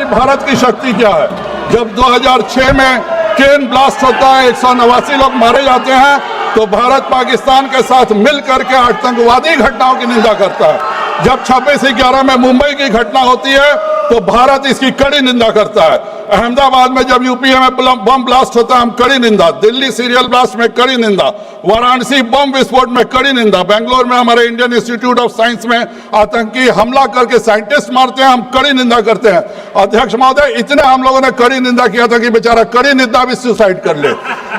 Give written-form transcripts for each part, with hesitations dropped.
कि भारत की शक्ति क्या है। जब 2006 में ट्रेन ब्लास्ट होता है, 189 लोग मारे जाते हैं, तो भारत पाकिस्तान के साथ मिल करके आतंकवादी घटनाओं की निंदा करता है। जब 26/11 में मुंबई की घटना होती है तो भारत इसकी कड़ी निंदा करता है। अहमदाबाद में जब यूपीए में बम ब्लास्ट होता है, हम कड़ी निंदा। दिल्ली सीरियल ब्लास्ट में कड़ी निंदा। वाराणसी बम विस्फोट में कड़ी निंदा। बेंगलोर में हमारे इंडियन इंस्टीट्यूट ऑफ साइंस में आतंकी हमला करके साइंटिस्ट मारते हैं, हम कड़ी निंदा करते हैं। अध्यक्ष महोदय, इतने हम लोगों ने कड़ी निंदा किया था कि बेचारा कड़ी निंदा भी सुसाइड कर ले।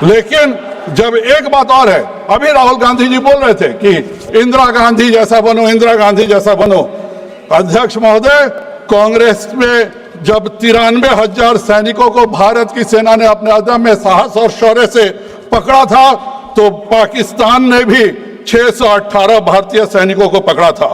लेकिन जब एक बात और है, अभी राहुल गांधी जी बोल रहे थे कि इंदिरा गांधी जैसा बनो, इंदिरा गांधी जैसा बनो। अध्यक्ष महोदय, कांग्रेस में जब 93,000 सैनिकों को भारत की सेना ने अपने अदम्य साहस और शौर्य से पकड़ा था, तो पाकिस्तान ने भी 618 भारतीय सैनिकों को पकड़ा था।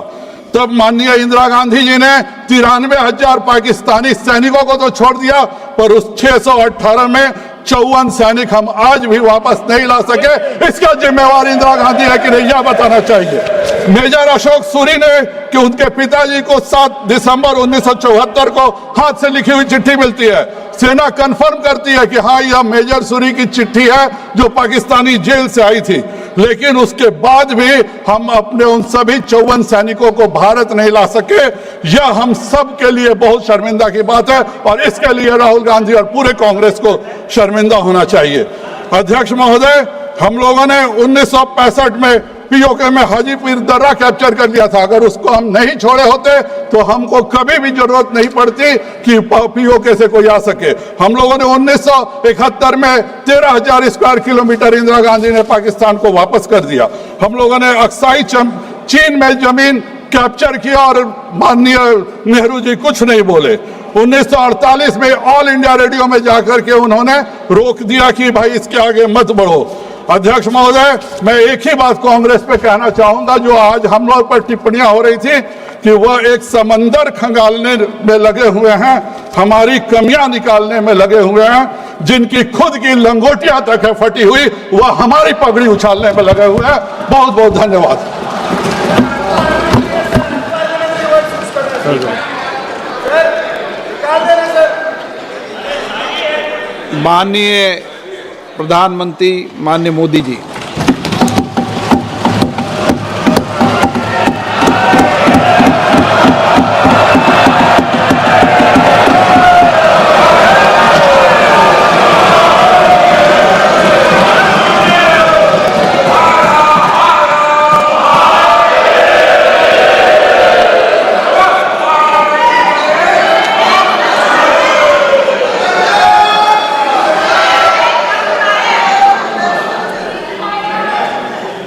तब माननीय इंदिरा गांधी जी ने 93,000 पाकिस्तानी सैनिकों को तो छोड़ दिया, पर उस 618 में 54 सैनिक हम आज भी वापस नहीं ला सके। इसका जिम्मेवार इंदिरा गांधी है कि नहीं, यह बताना चाहिए। मेजर अशोक सूरी ने कि उनके पिताजी को 7 दिसंबर 1974 को हाथ से लिखी हुई चिट्ठी मिलती है। सेना कंफर्म करती है कि हाँ, यह मेजर सूरी की चिट्ठी है जो पाकिस्तानी जेल से आई थी। लेकिन उसके बाद भी हम अपने उन सभी 54 सैनिकों को भारत नहीं ला सके। यह हम सब के लिए बहुत शर्मिंदा की बात है और इसके लिए राहुल गांधी और पूरे कांग्रेस को शर्मिंदा होना चाहिए। अध्यक्ष महोदय, हम लोगों ने 1965 में पीओके में हाजीपुर दर्रा कैप्चर कर लिया था। अगर उसको हम नहीं छोड़े होते तो हमको कभी भी जरूरत नहीं पड़ती कि पीओके से कोई आ सके। हम लोगों ने 1971 में 13,000 स्क्वायर किलोमीटर इंदिरा गांधी ने पाकिस्तान को वापस कर दिया। हम लोगों ने अक्साई चीन में जमीन कैप्चर किया और माननीय नेहरू जी कुछ नहीं बोले। 1948 में ऑल इंडिया रेडियो में जाकर के उन्होंने रोक दिया कि भाई इसके आगे मत बढ़ो। अध्यक्ष महोदय, मैं एक ही बात कांग्रेस पे कहना चाहूंगा, जो आज हम लोग पर टिप्पणियां हो रही थी कि वह एक समंदर खंगालने में लगे हुए हैं, हमारी कमियां निकालने में लगे हुए हैं। जिनकी खुद की लंगोटियां तक है फटी हुई, वह हमारी पगड़ी उछालने में लगे हुए हैं। बहुत बहुत धन्यवाद। माननीय प्रधानमंत्री माननीय मोदी जी,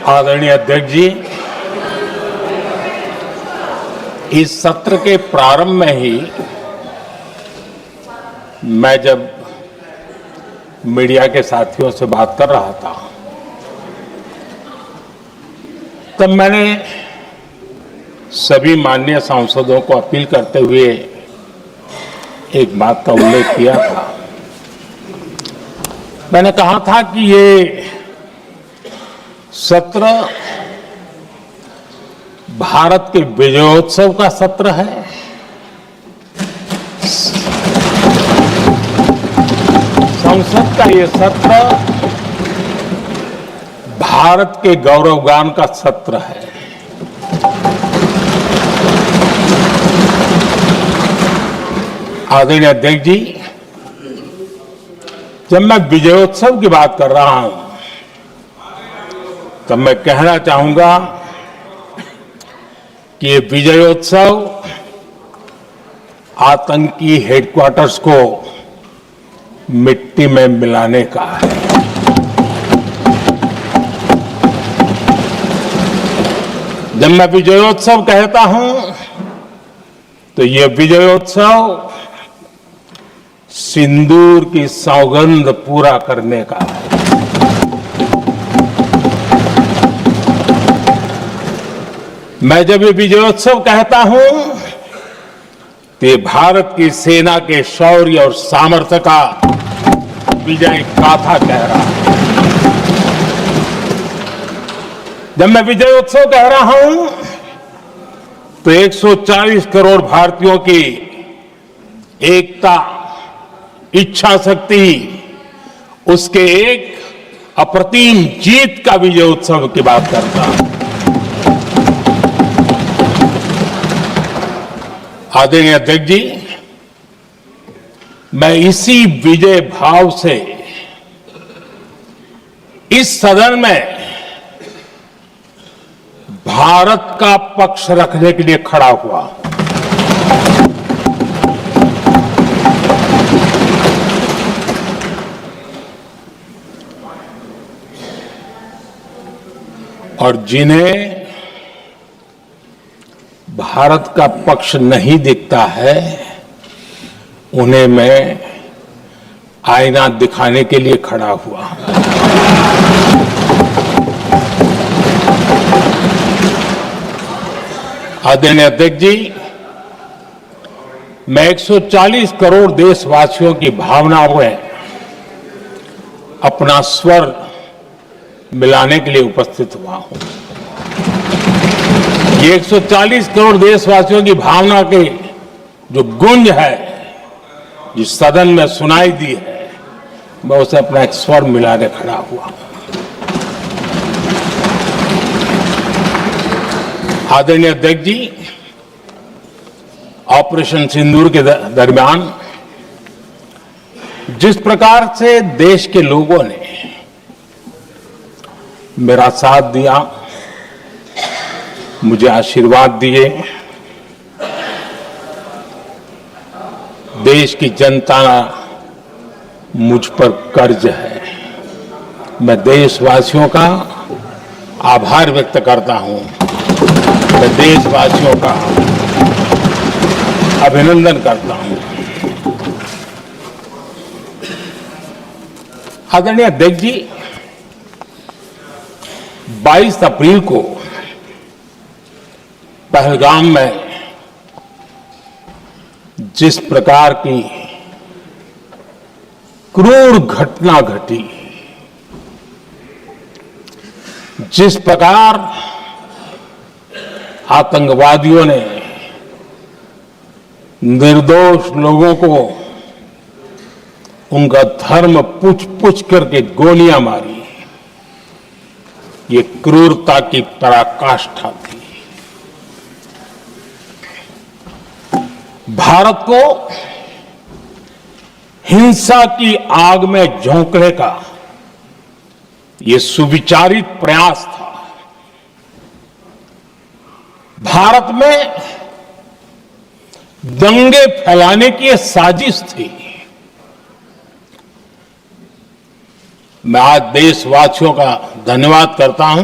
आदरणीय अध्यक्ष जी, इस सत्र के प्रारंभ में ही मैं जब मीडिया के साथियों से बात कर रहा था, तब मैंने सभी माननीय सांसदों को अपील करते हुए एक बात का उल्लेख किया था। मैंने कहा था कि ये सत्र भारत के विजयोत्सव का सत्र है। संसद का ये सत्र भारत के गौरवगान का सत्र है। आदरणीय अध्यक्ष जी, जब मैं विजयोत्सव की बात कर रहा हूं, तब मैं कहना चाहूंगा कि ये विजयोत्सव आतंकी हेडक्वार्टर्स को मिट्टी में मिलाने का है। जब मैं विजयोत्सव कहता हूं, तो ये विजयोत्सव सिंदूर की सौगंध पूरा करने का है। मैं जब ये विजयोत्सव कहता हूं, तो ये भारत की सेना के शौर्य और सामर्थ्य का विजय गाथा कह रहा है। जब मैं विजयोत्सव कह रहा हूं, तो 140 करोड़ भारतीयों की एकता, इच्छा शक्ति उसके एक अप्रतिम जीत का विजय उत्सव की बात करता हूं। आदरणीय अध्यक्ष जी, मैं इसी विजय भाव से इस सदन में भारत का पक्ष रखने के लिए खड़ा हुआ। और जिन्हें भारत का पक्ष नहीं दिखता है, उन्हें मैं आईना दिखाने के लिए खड़ा हुआ। आदरणीय अध्यक्ष जी, मैं 140 करोड़ देशवासियों की भावनाओं में अपना स्वर मिलाने के लिए उपस्थित हुआ हूं। ये 140 करोड़ देशवासियों की भावना की जो गूंज है, जिस सदन में सुनाई दी है, मैं उसे अपना एक स्वर मिलाने खड़ा हुआ। आदरणीय अध्यक्ष जी, ऑपरेशन सिंदूर के दरमियान जिस प्रकार से देश के लोगों ने मेरा साथ दिया, मुझे आशीर्वाद दिए, देश की जनता मुझ पर कर्ज है। मैं देशवासियों का आभार व्यक्त करता हूं। मैं देशवासियों का अभिनंदन करता हूं। आदरणीय अध्यक्ष जी, 22 अप्रैल को पहलगाम में जिस प्रकार की क्रूर घटना घटी, जिस प्रकार आतंकवादियों ने निर्दोष लोगों को उनका धर्म पूछ पूछ करके गोलियां मारी, ये क्रूरता की पराकाष्ठा थी। भारत को हिंसा की आग में झोंकने का ये सुविचारित प्रयास था। भारत में दंगे फैलाने की ये साजिश थी। मैं आज देशवासियों का धन्यवाद करता हूं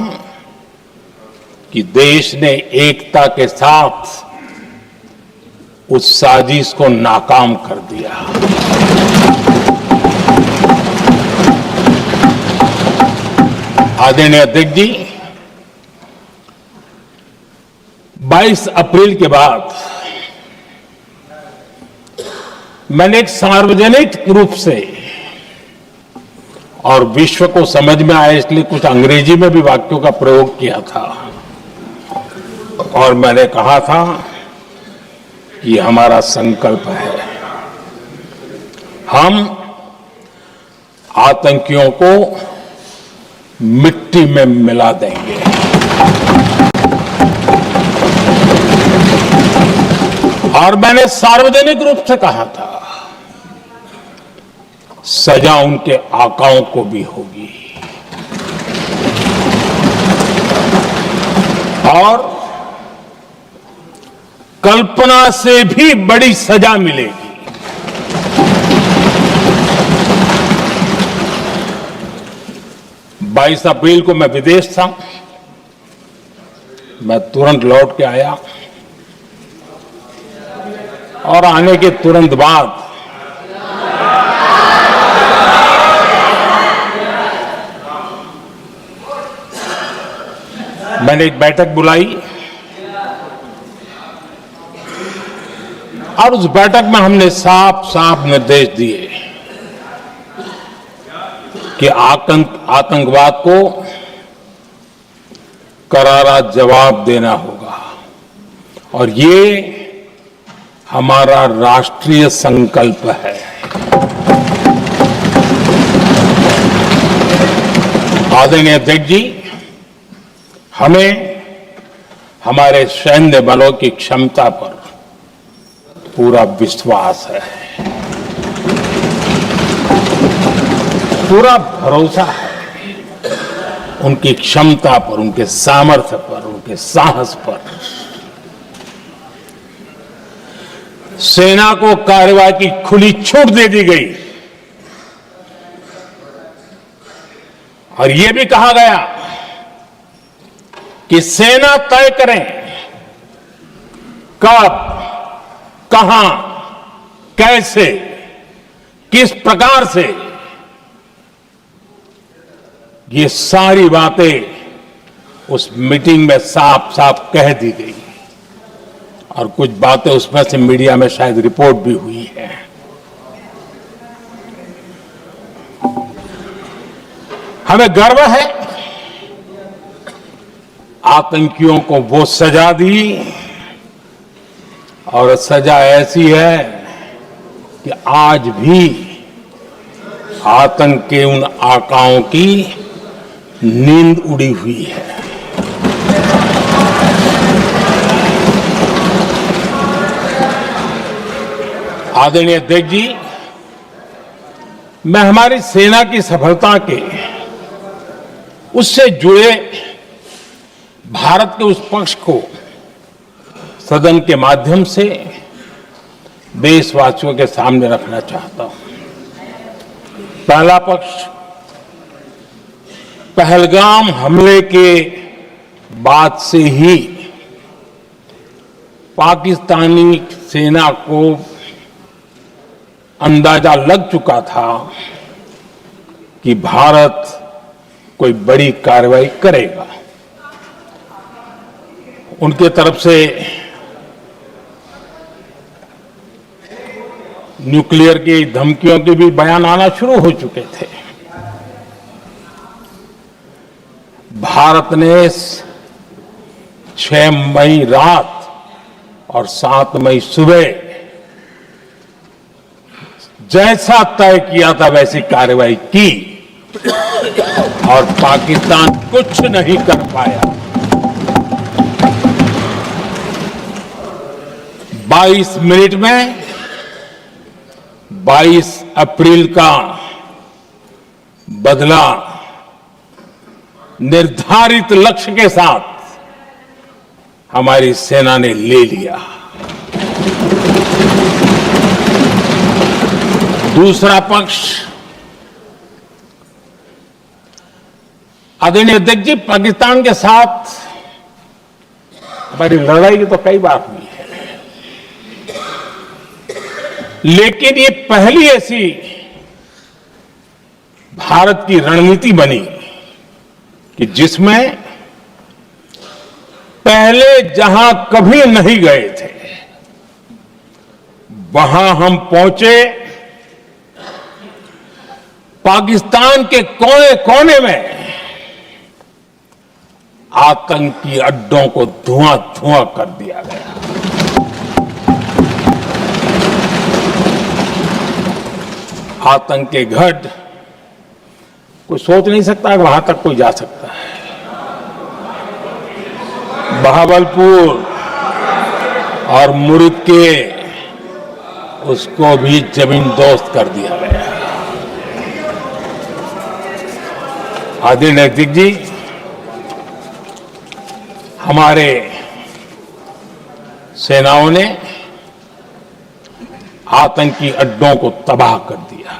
कि देश ने एकता के साथ उस साजिश को नाकाम कर दिया। आदरणीय अध्यक्ष जी, 22 अप्रैल के बाद मैंने एक सार्वजनिक रूप से, और विश्व को समझ में आए इसलिए कुछ अंग्रेजी में भी वाक्यों का प्रयोग किया था, और मैंने कहा था कि हमारा संकल्प है, हम आतंकियों को मिट्टी में मिला देंगे। और मैंने सार्वजनिक रूप से कहा था, सजा उनके आकाओं को भी होगी और कल्पना से भी बड़ी सजा मिलेगी। 22 अप्रैल को मैं विदेश था, मैं तुरंत लौट के आया और आने के तुरंत बाद मैंने एक बैठक बुलाई और उस बैठक में हमने साफ साफ निर्देश दिए कि आतंकवाद को करारा जवाब देना होगा और ये हमारा राष्ट्रीय संकल्प है। आदरणीय अध्यक्ष जी, हमें हमारे सैन्य बलों की क्षमता पर पूरा विश्वास है, पूरा भरोसा है उनकी क्षमता पर, उनके सामर्थ्य पर, उनके साहस पर। सेना को कार्रवाई की खुली छूट दे दी गई और यह भी कहा गया कि सेना तय करें कब, कहां, कैसे, किस प्रकार से। ये सारी बातें उस मीटिंग में साफ साफ कह दी गई और कुछ बातें उसमें से मीडिया में शायद रिपोर्ट भी हुई है। हमें गर्व है आतंकियों को वो सजा दी और सजा ऐसी है कि आज भी आतंक के उन आकाओं की नींद उड़ी हुई है। आदरणीय अध्यक्ष जी, मैं हमारी सेना की सफलता के उससे जुड़े भारत के उस पक्ष को सदन के माध्यम से देशवासियों के सामने रखना चाहता हूं। पहला पक्ष, पहलगाम हमले के बाद से ही पाकिस्तानी सेना को अंदाजा लग चुका था कि भारत कोई बड़ी कार्रवाई करेगा। उनके तरफ से न्यूक्लियर की धमकियों के भी बयान आना शुरू हो चुके थे। भारत ने 6 मई रात और 7 मई सुबह जैसा तय किया था वैसी कार्रवाई की और पाकिस्तान कुछ नहीं कर पाया। 22 मिनट में 22 अप्रैल का बदला निर्धारित लक्ष्य के साथ हमारी सेना ने ले लिया। दूसरा पक्ष, आदरणीय अध्यक्ष जी, पाकिस्तान के साथ हमारी लड़ाई तो कई बार हुई है, लेकिन ये पहली ऐसी भारत की रणनीति बनी कि जिसमें पहले जहां कभी नहीं गए थे वहां हम पहुंचे। पाकिस्तान के कोने कोने में आतंकी अड्डों को धुआं धुआं कर दिया गया। आतंक के गढ़ कोई सोच नहीं सकता कि वहां तक कोई जा सकता है। बहावलपुर और मुर्ग के उसको भी जमीन दोस्त कर दिया गया। आदरणीय अध्यक्ष जी, हमारे सेनाओं ने आतंकी अड्डों को तबाह कर दिया।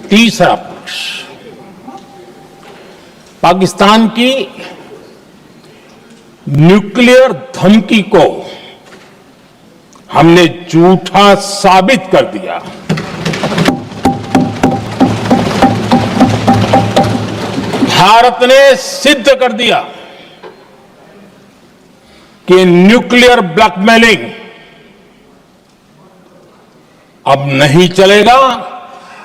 तीसरा पक्ष, पाकिस्तान की न्यूक्लियर धमकी को हमने झूठा साबित कर दिया। भारत ने सिद्ध कर दिया कि न्यूक्लियर ब्लैकमेलिंग अब नहीं चलेगा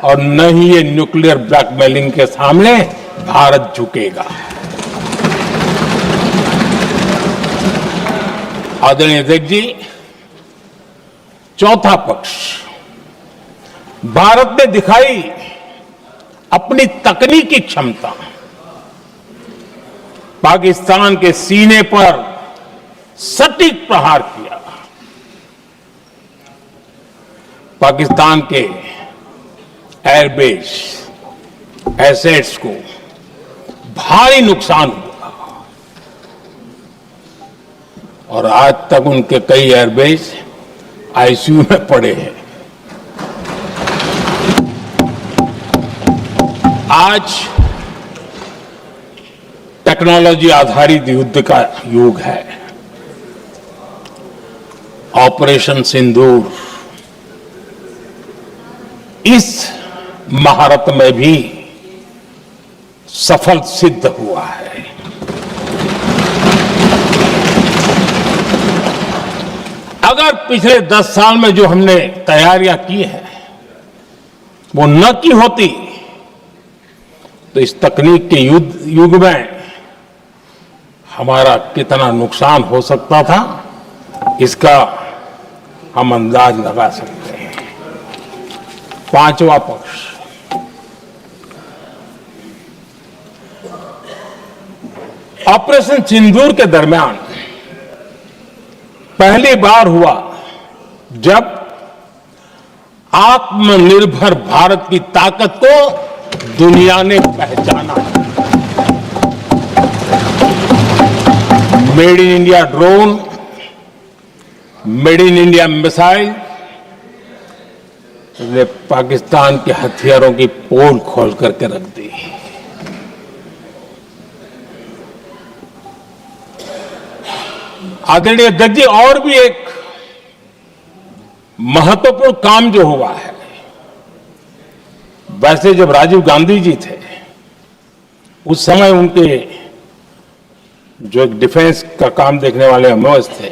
और न ही ये न्यूक्लियर ब्लैकमेलिंग के सामने भारत झुकेगा। आदरणीय अध्यक्ष जी, चौथा पक्ष, भारत ने दिखाई अपनी तकनीकी क्षमता। पाकिस्तान के सीने पर सटीक प्रहार किया। पाकिस्तान के एयरबेस एसेट्स को भारी नुकसान हुआ और आज तक उनके कई एयरबेस आईसीयू में पड़े हैं। आज टेक्नोलॉजी आधारित युद्ध का युग है। ऑपरेशन सिंदूर इस महारत में भी सफल सिद्ध हुआ है। अगर पिछले 10 साल में जो हमने तैयारियां की हैं वो न की होती तो इस तकनीक के युग में हमारा कितना नुकसान हो सकता था, इसका हम अंदाज लगा सकते हैं। पांचवा पक्ष, ऑपरेशन सिंदूर के दरमियान पहली बार हुआ जब आत्मनिर्भर भारत की ताकत को दुनिया ने पहचाना। Made in India drone, made in India missile ने पाकिस्तान के हथियारों की पोल खोल करके रख दी। आदरणीय अध्यक्ष जी, और भी एक महत्वपूर्ण काम जो हुआ है, वैसे जब राजीव गांधी जी थे उस समय उनके जो एक डिफेंस का काम देखने वाले एमओएस थे,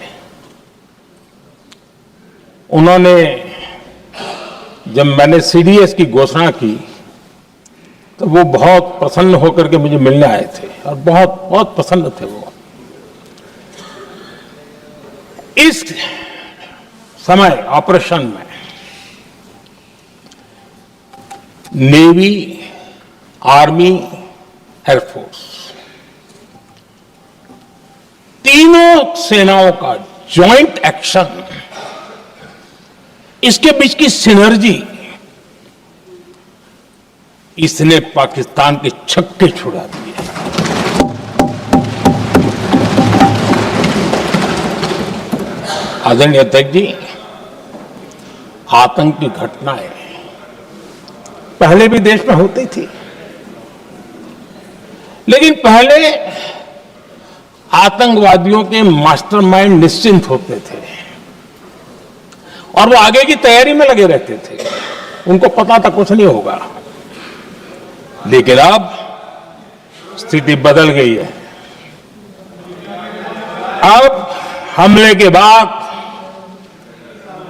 उन्होंने जब मैंने सीडीएस की घोषणा की तो वो बहुत प्रसन्न होकर के मुझे मिलने आए थे और बहुत बहुत प्रसन्न थे वो। इस समय ऑपरेशन में नेवी, आर्मी, एयरफोर्स तीनों सेनाओं का जॉइंट एक्शन, इसके बीच की सिनर्जी, इसने पाकिस्तान के छक्के छुड़ा दिए। आदरणीय अध्यक्ष जी, आतंक की घटनाएं पहले भी देश में होती थी, लेकिन पहले आतंकवादियों के मास्टरमाइंड निश्चिंत होते थे और वो आगे की तैयारी में लगे रहते थे, उनको पता था कुछ नहीं होगा। लेकिन अब स्थिति बदल गई है। अब हमले के बाद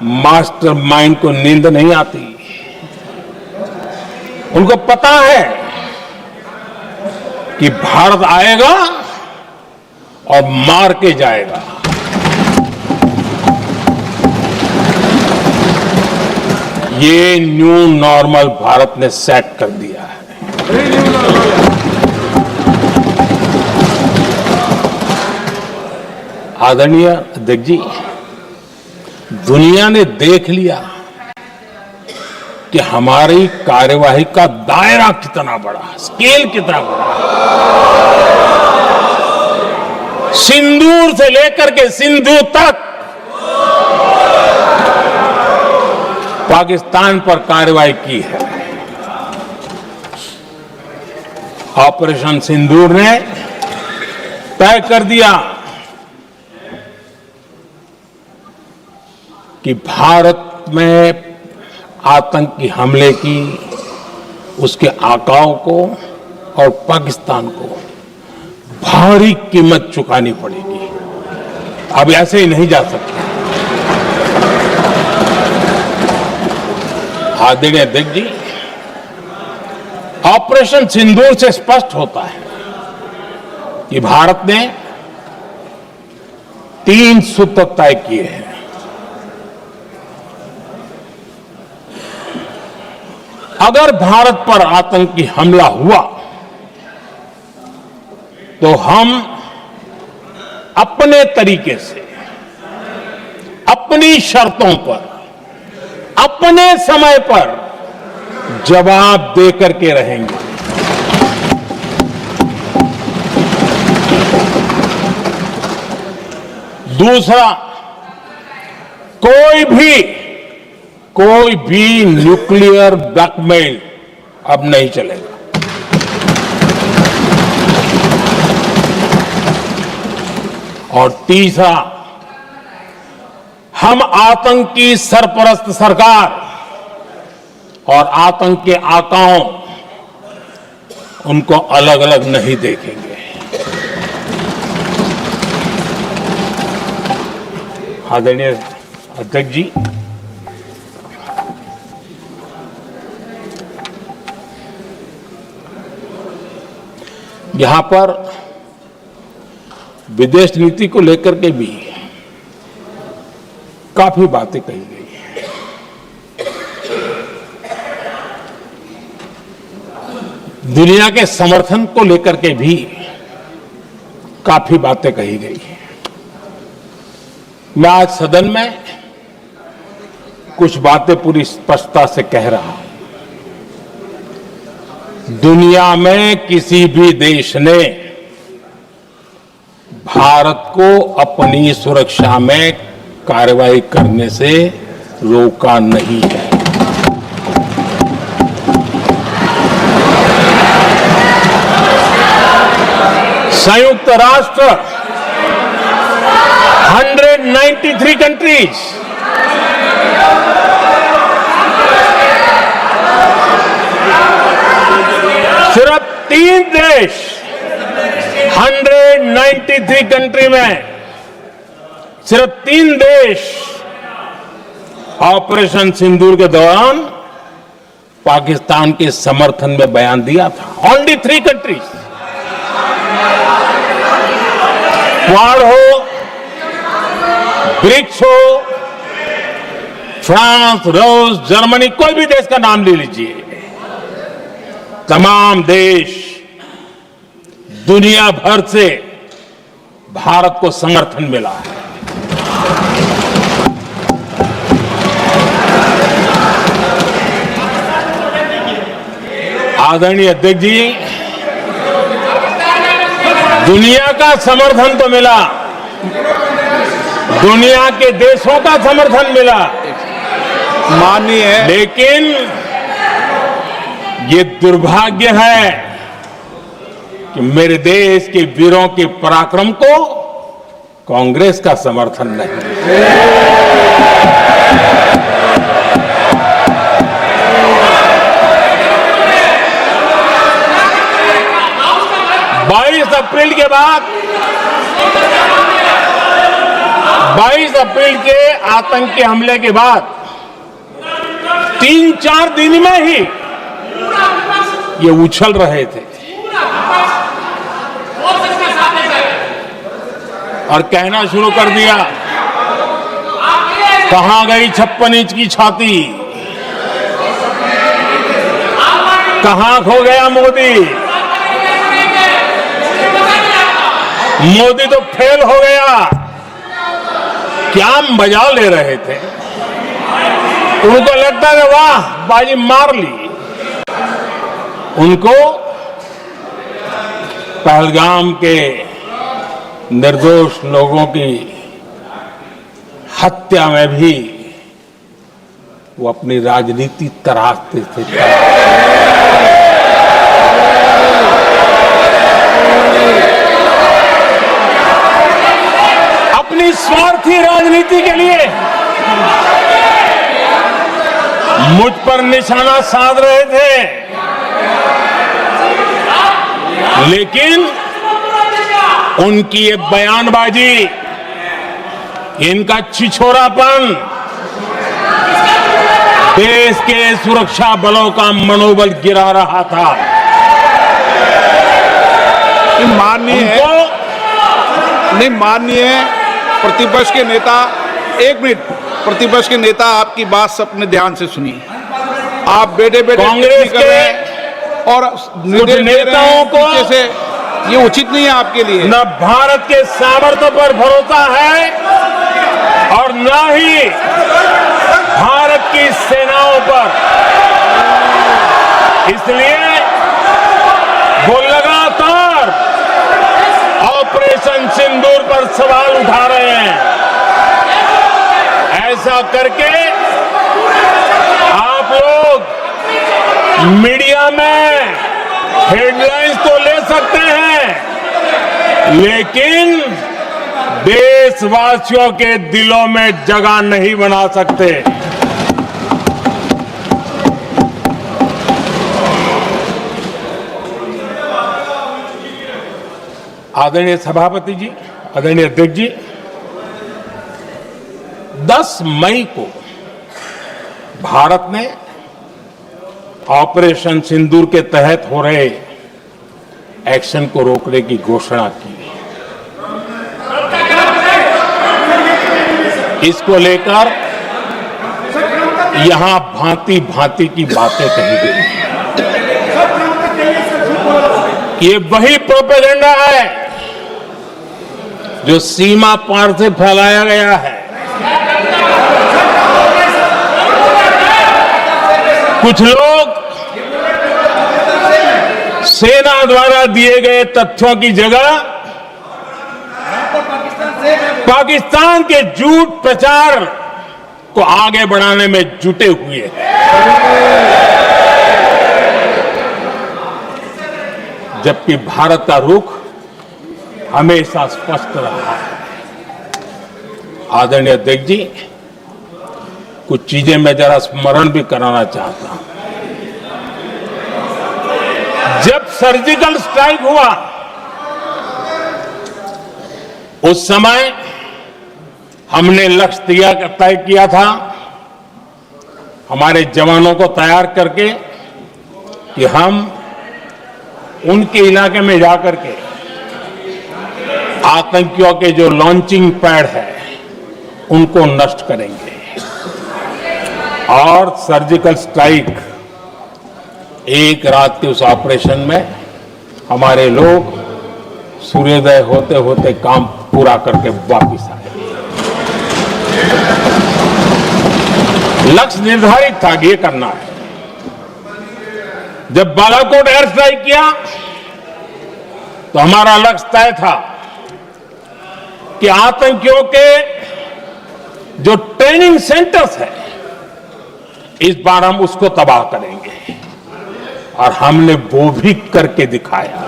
मास्टरमाइंड को नींद नहीं आती। उनको पता है कि भारत आएगा और मार के जाएगा। ये न्यू नॉर्मल भारत ने सेट कर दिया है। आदरणीय अध्यक्ष जी, दुनिया ने देख लिया कि हमारी कार्यवाही का दायरा कितना बड़ा, स्केल कितना बड़ा। सिंदूर से लेकर के सिंधु तक पाकिस्तान पर कार्रवाई की है। ऑपरेशन सिंदूर ने तय कर दिया कि भारत में आतंकी हमले की, उसके आकाओं को और पाकिस्तान को भारी कीमत चुकानी पड़ेगी। अब ऐसे ही नहीं जा सकते। आदरणीय अध्यक्ष जी, ऑपरेशन सिंदूर से स्पष्ट होता है कि भारत ने 3 सूत्र तय किए हैं। अगर भारत पर आतंकी हमला हुआ तो हम अपने तरीके से, अपनी शर्तों पर, अपने समय पर जवाब दे करके रहेंगे। दूसरा, कोई भी न्यूक्लियर ब्लैकमेल अब नहीं चलेगा। और तीसरा, हम आतंक की सरपरस्त सरकार और आतंक के आकाओं उनको अलग अलग नहीं देखेंगे। आदरणीय अध्यक्ष जी, यहां पर विदेश नीति को लेकर के भी काफी बातें कही गई हैं। दुनिया के समर्थन को लेकर के भी काफी बातें कही गई हैं। मैं आज सदन में कुछ बातें पूरी स्पष्टता से कह रहा हूं। दुनिया में किसी भी देश ने भारत को अपनी सुरक्षा में कार्रवाई करने से रोका नहीं है। संयुक्त राष्ट्र 193 कंट्रीज सिर्फ 3 देश 193 कंट्री में सिर्फ 3 देश ऑपरेशन सिंदूर के दौरान पाकिस्तान के समर्थन में बयान दिया था। Only 3 countries. क्वाड हो, ब्रिक्स हो, फ्रांस, रूस, जर्मनी, कोई भी देश का नाम ले लीजिए, तमाम देश दुनिया भर से भारत को समर्थन मिला है। आदरणीय अध्यक्ष जी, दुनिया का समर्थन तो मिला, दुनिया के देशों का समर्थन मिला, माननीय, लेकिन ये दुर्भाग्य है कि मेरे देश के वीरों के पराक्रम को कांग्रेस का समर्थन नहीं। 22 अप्रैल के बाद 22 अप्रैल के आतंकी हमले के बाद 3-4 दिन में ही ये उछल रहे थे और कहना शुरू कर दिया, कहां गई 56 इंच की छाती, कहां खो गया मोदी, मोदी तो फेल हो गया। क्या मजा ले रहे थे, उनको लगता है वाह बाजी मार ली। उनको पहलगाम के निर्दोष लोगों की हत्या में भी वो अपनी राजनीति तराशते थे। अपनी स्वार्थी राजनीति के लिए मुझ पर निशाना साध रहे थे, लेकिन उनकी ये बयानबाजी, इनका छिछोरापन देश के सुरक्षा बलों का मनोबल गिरा रहा था। माननीय प्रतिपक्ष के नेता, 1 मिनट, प्रतिपक्ष के नेता आपकी बात सबने ध्यान से सुनी। आप बेटे बेटे कांग्रेस कर रहे हैं और निर्देश दे रहे नेताओं हैं को पीछे से, ये उचित नहीं है आपके लिए। न भारत के सामर्थ्य पर भरोसा है और न ही भारत की सेनाओं पर। इसलिए वो लगातार ऑपरेशन सिंदूर पर सवाल उठा रहे हैं। ऐसा करके आप लोग मीडिया में हेडलाइंस तो ले सकते हैं, लेकिन देशवासियों के दिलों में जगह नहीं बना सकते। आदरणीय सभापति जी, आदरणीय अध्यक्ष जी, 10 मई को भारत ने ऑपरेशन सिंदूर के तहत हो रहे एक्शन को रोकने की घोषणा की। इसको लेकर यहां भांति भांति की बातें कही गई। ये वही प्रोपेगेंडा है जो सीमा पार से फैलाया गया है। कुछ लोग सेना द्वारा दिए गए तथ्यों की जगह पाकिस्तान के झूठ प्रचार को आगे बढ़ाने में जुटे हुए हैं। जबकि भारत का रुख हमेशा स्पष्ट रहा है। आदरणीय अध्यक्ष जी, कुछ चीजें मैं जरा स्मरण भी कराना चाहता हूं। जब सर्जिकल स्ट्राइक हुआ उस समय हमने लक्ष्य तय किया था, हमारे जवानों को तैयार करके कि हम उनके इलाके में जाकर के आतंकियों के जो लॉन्चिंग पैड है उनको नष्ट करेंगे। और सर्जिकल स्ट्राइक, एक रात के उस ऑपरेशन में हमारे लोग सूर्योदय होते होते काम पूरा करके वापस आए। लक्ष्य निर्धारित था कि ये करना है। जब बालाकोट एयर स्ट्राइक किया तो हमारा लक्ष्य तय था कि आतंकियों के जो ट्रेनिंग सेंटर्स है इस बार हम उसको तबाह करेंगे, और हमने वो भी करके दिखाया।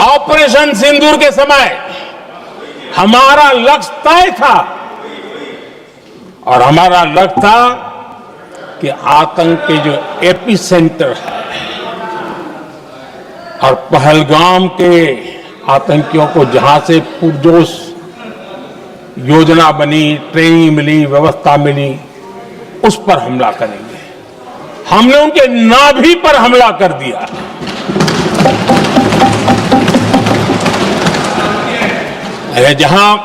ऑपरेशन सिंदूर के समय हमारा लक्ष्य तय था, और हमारा लक्ष्य था कि आतंक के जो एपी सेंटर है और पहलगाम के आतंकियों को जहां से पुरजोश योजना बनी, ट्रेनिंग मिली, व्यवस्था मिली, उस पर हमला करेंगे। हमने उनके नाभि पर हमला कर दिया। जहां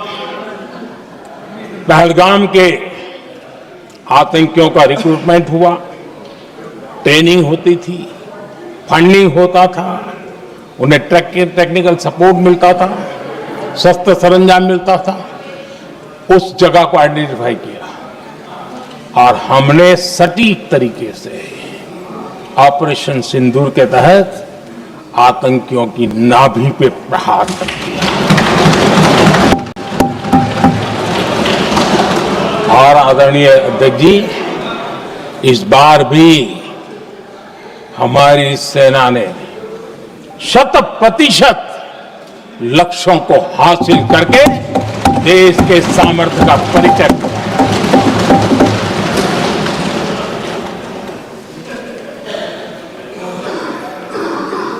पहलगाम के आतंकियों का रिक्रूटमेंट हुआ, ट्रेनिंग होती थी, फंडिंग होता था, उन्हें टेक्निकल सपोर्ट मिलता था, शस्त्र सरंजाम मिलता था, उस जगह को आइडेंटिफाई किया और हमने सटीक तरीके से ऑपरेशन सिंदूर के तहत आतंकियों की नाभि पे प्रहार कर दिया। और आदरणीय अध्यक्ष जी, इस बार भी हमारी सेना ने 100% लक्ष्यों को हासिल करके देश के सामर्थ्य का परिचय कराया।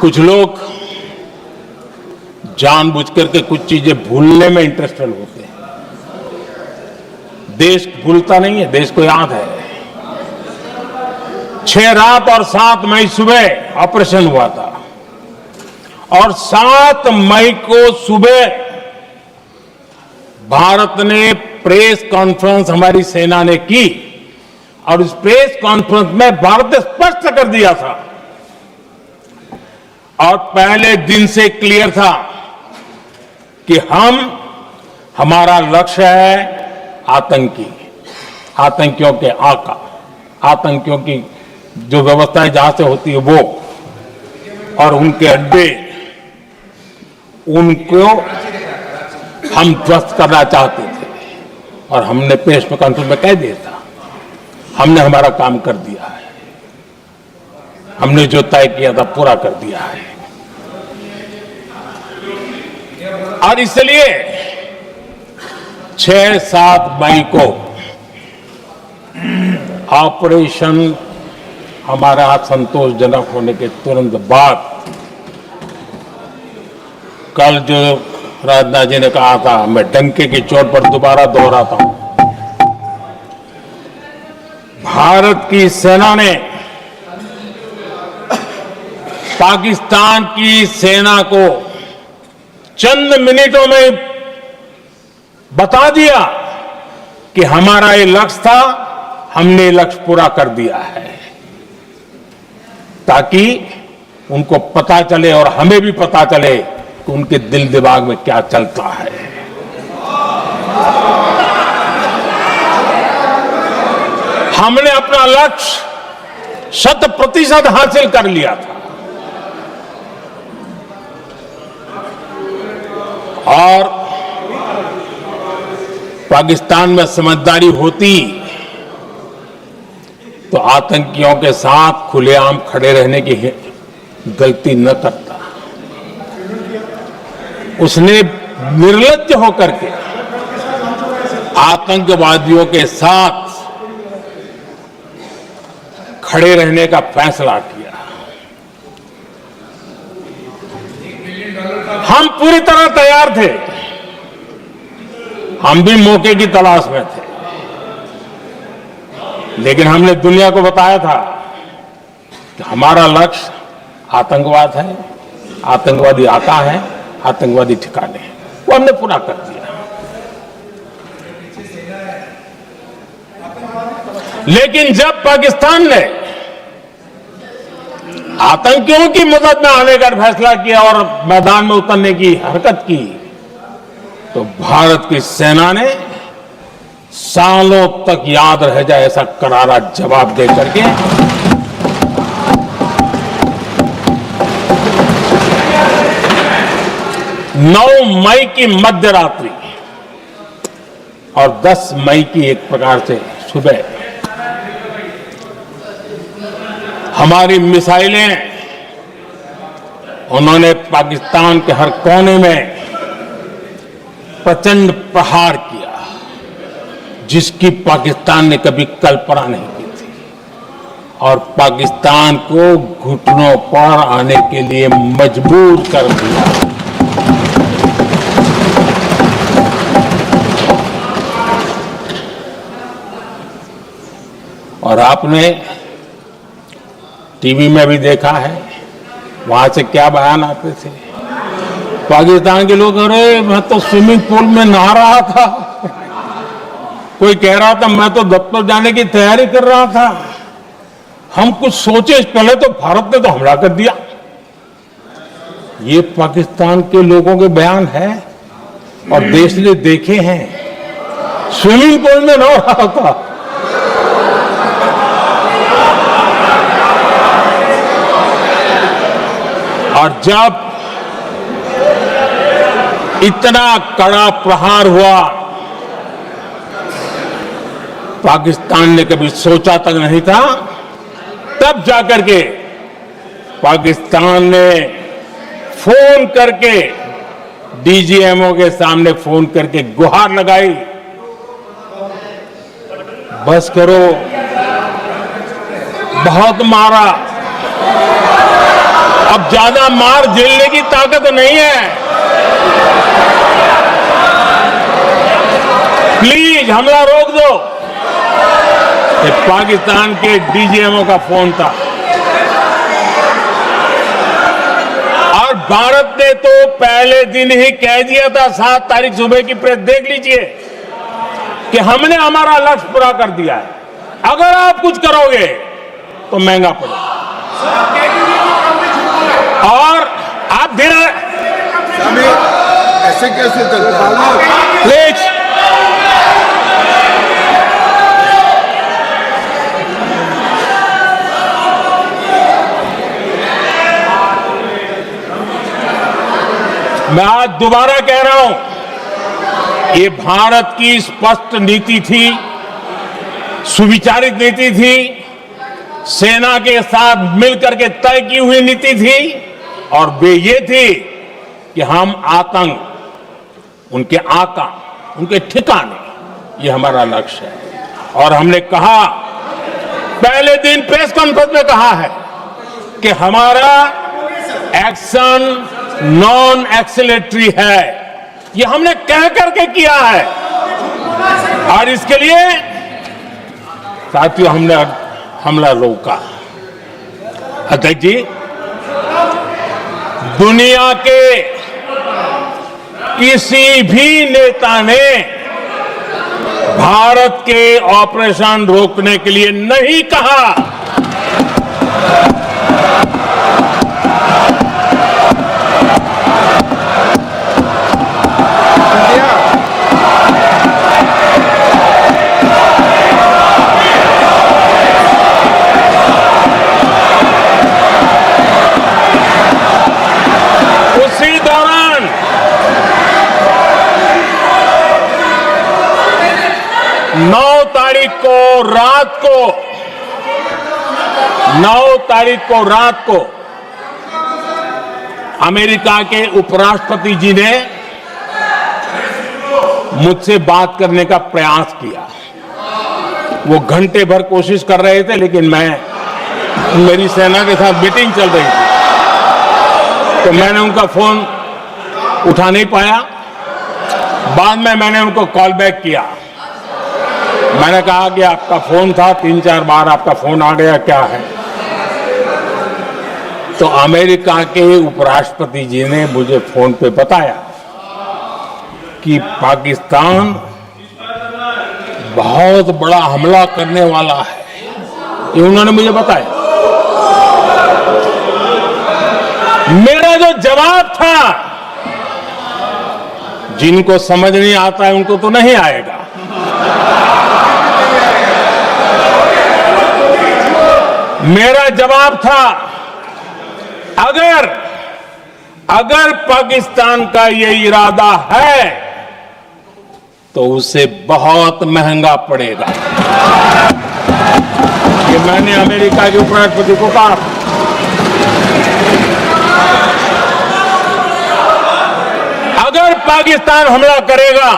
कुछ लोग जानबूझ करके कुछ चीजें भूलने में इंटरेस्टेड होते हैं। देश भूलता नहीं है, देश को याद है। 6 रात और 7 मई सुबह ऑपरेशन हुआ था, और 7 मई को सुबह भारत ने प्रेस कॉन्फ्रेंस हमारी सेना ने की और उस प्रेस कॉन्फ्रेंस में भारत ने स्पष्ट कर दिया था और पहले दिन से क्लियर था कि हमारा लक्ष्य है आतंकियों के आका, आतंकियों की जो व्यवस्थाएं जहां से होती है वो और उनके अड्डे, उनको हम ध्वस्त करना चाहते थे और हमने प्रेस कॉन्फ्रेंस में कह दिया था, हमने हमारा काम कर दिया है, हमने जो तय किया था पूरा कर दिया है। और इसलिए 6-7 मई को ऑपरेशन हमारा संतोषजनक होने के तुरंत बाद कल जो राजनाथ जी ने कहा था, मैं डंके की चोट पर दोबारा दोहराता हूं, भारत की सेना ने पाकिस्तान की सेना को चंद मिनटों में बता दिया कि हमारा ये लक्ष्य था, हमने ये लक्ष्य पूरा कर दिया है, ताकि उनको पता चले और हमें भी पता चले कि उनके दिल दिमाग में क्या चलता है। हमने अपना लक्ष्य 100% हासिल कर लिया था और पाकिस्तान में समझदारी होती तो आतंकियों के साथ खुलेआम खड़े रहने की गलती न करता। उसने निर्लज्ज होकर के आतंकवादियों के साथ खड़े रहने का फैसला किया। हम पूरी तरह तैयार थे, हम भी मौके की तलाश में थे, लेकिन हमने दुनिया को बताया था कि हमारा लक्ष्य आतंकवाद है, आतंकवादी आता है, आतंकवादी ठिकाने हैं, वो हमने पूरा कर दिया। लेकिन जब पाकिस्तान ने आतंकियों की मदद में आने का फैसला किया और मैदान में उतरने की हरकत की, तो भारत की सेना ने सालों तक याद रह जाए ऐसा करारा जवाब दे करके 9 मई की मध्य रात्रि और 10 मई की एक प्रकार से सुबह हमारी मिसाइलें उन्होंने पाकिस्तान के हर कोने में प्रचंड प्रहार किया, जिसकी पाकिस्तान ने कभी कल्पना नहीं की थी और पाकिस्तान को घुटनों पर आने के लिए मजबूर कर दिया। और आपने टीवी में भी देखा है, वहां से क्या बयान आते थे पाकिस्तान के लोग, अरे मैं तो स्विमिंग पूल में नहा रहा था, कोई कह रहा था मैं तो दफ्तर जाने की तैयारी कर रहा था, हम कुछ सोचे पहले तो भारत ने तो हमला कर दिया। ये पाकिस्तान के लोगों के बयान है और देश ने देखे हैं, स्विमिंग पूल में नहा रहा था। और जब इतना कड़ा प्रहार हुआ, पाकिस्तान ने कभी सोचा तक नहीं था, तब जाकर के पाकिस्तान ने फोन करके डीजीएमओ के सामने फोन करके गुहार लगाई, बस करो, बहुत मारा, अब ज्यादा मार झेलने की ताकत नहीं है, प्लीज हमला रोक दो। ये पाकिस्तान के डीजीएमओ का फोन था और भारत ने तो पहले दिन ही कह दिया था, 7 तारीख सुबह की प्रेस देख लीजिए, कि हमने हमारा लक्ष्य पूरा कर दिया है। अगर आप कुछ करोगे तो महंगा पड़ेगा। और आप धीरे ऐसे कैसे चलता है? प्लीज मैं आज दोबारा कह रहा हूं, ये भारत की स्पष्ट नीति थी, सुविचारित नीति थी, सेना के साथ मिलकर के तय की हुई नीति थी, और वे ये थी कि हम आतंक, उनके आका, उनके ठिकाने, ये हमारा लक्ष्य है। और हमने कहा, पहले दिन प्रेस कॉन्फ्रेंस में कहा है कि हमारा एक्शन नॉन एक्सीलेटरी है। ये हमने कह करके किया है, और इसके लिए साथियों हमने हमला रोका। अध्यक्ष जी, दुनिया के किसी भी नेता ने भारत के ऑपरेशन रोकने के लिए नहीं कहा। उसी दौरान 9 तारीख को रात को अमेरिका के उपराष्ट्रपति जी ने मुझसे बात करने का प्रयास किया। वो घंटे भर कोशिश कर रहे थे, लेकिन मेरी सेना के साथ मीटिंग चल रही थी, तो मैंने उनका फोन उठा नहीं पाया। बाद में मैंने उनको कॉल बैक किया। मैंने कहा कि आपका फोन था, 3-4 बार आपका फोन आ गया, क्या है? तो अमेरिका के उपराष्ट्रपति जी ने मुझे फोन पे बताया कि पाकिस्तान बहुत बड़ा हमला करने वाला है, ये उन्होंने मुझे बताया। मेरा जो जवाब था, जिनको समझ नहीं आता है उनको तो नहीं आएगा, मेरा जवाब था, अगर पाकिस्तान का ये इरादा है तो उसे बहुत महंगा पड़ेगा। ये मैंने अमेरिका के उपराष्ट्रपति को कहा। अगर पाकिस्तान हमला करेगा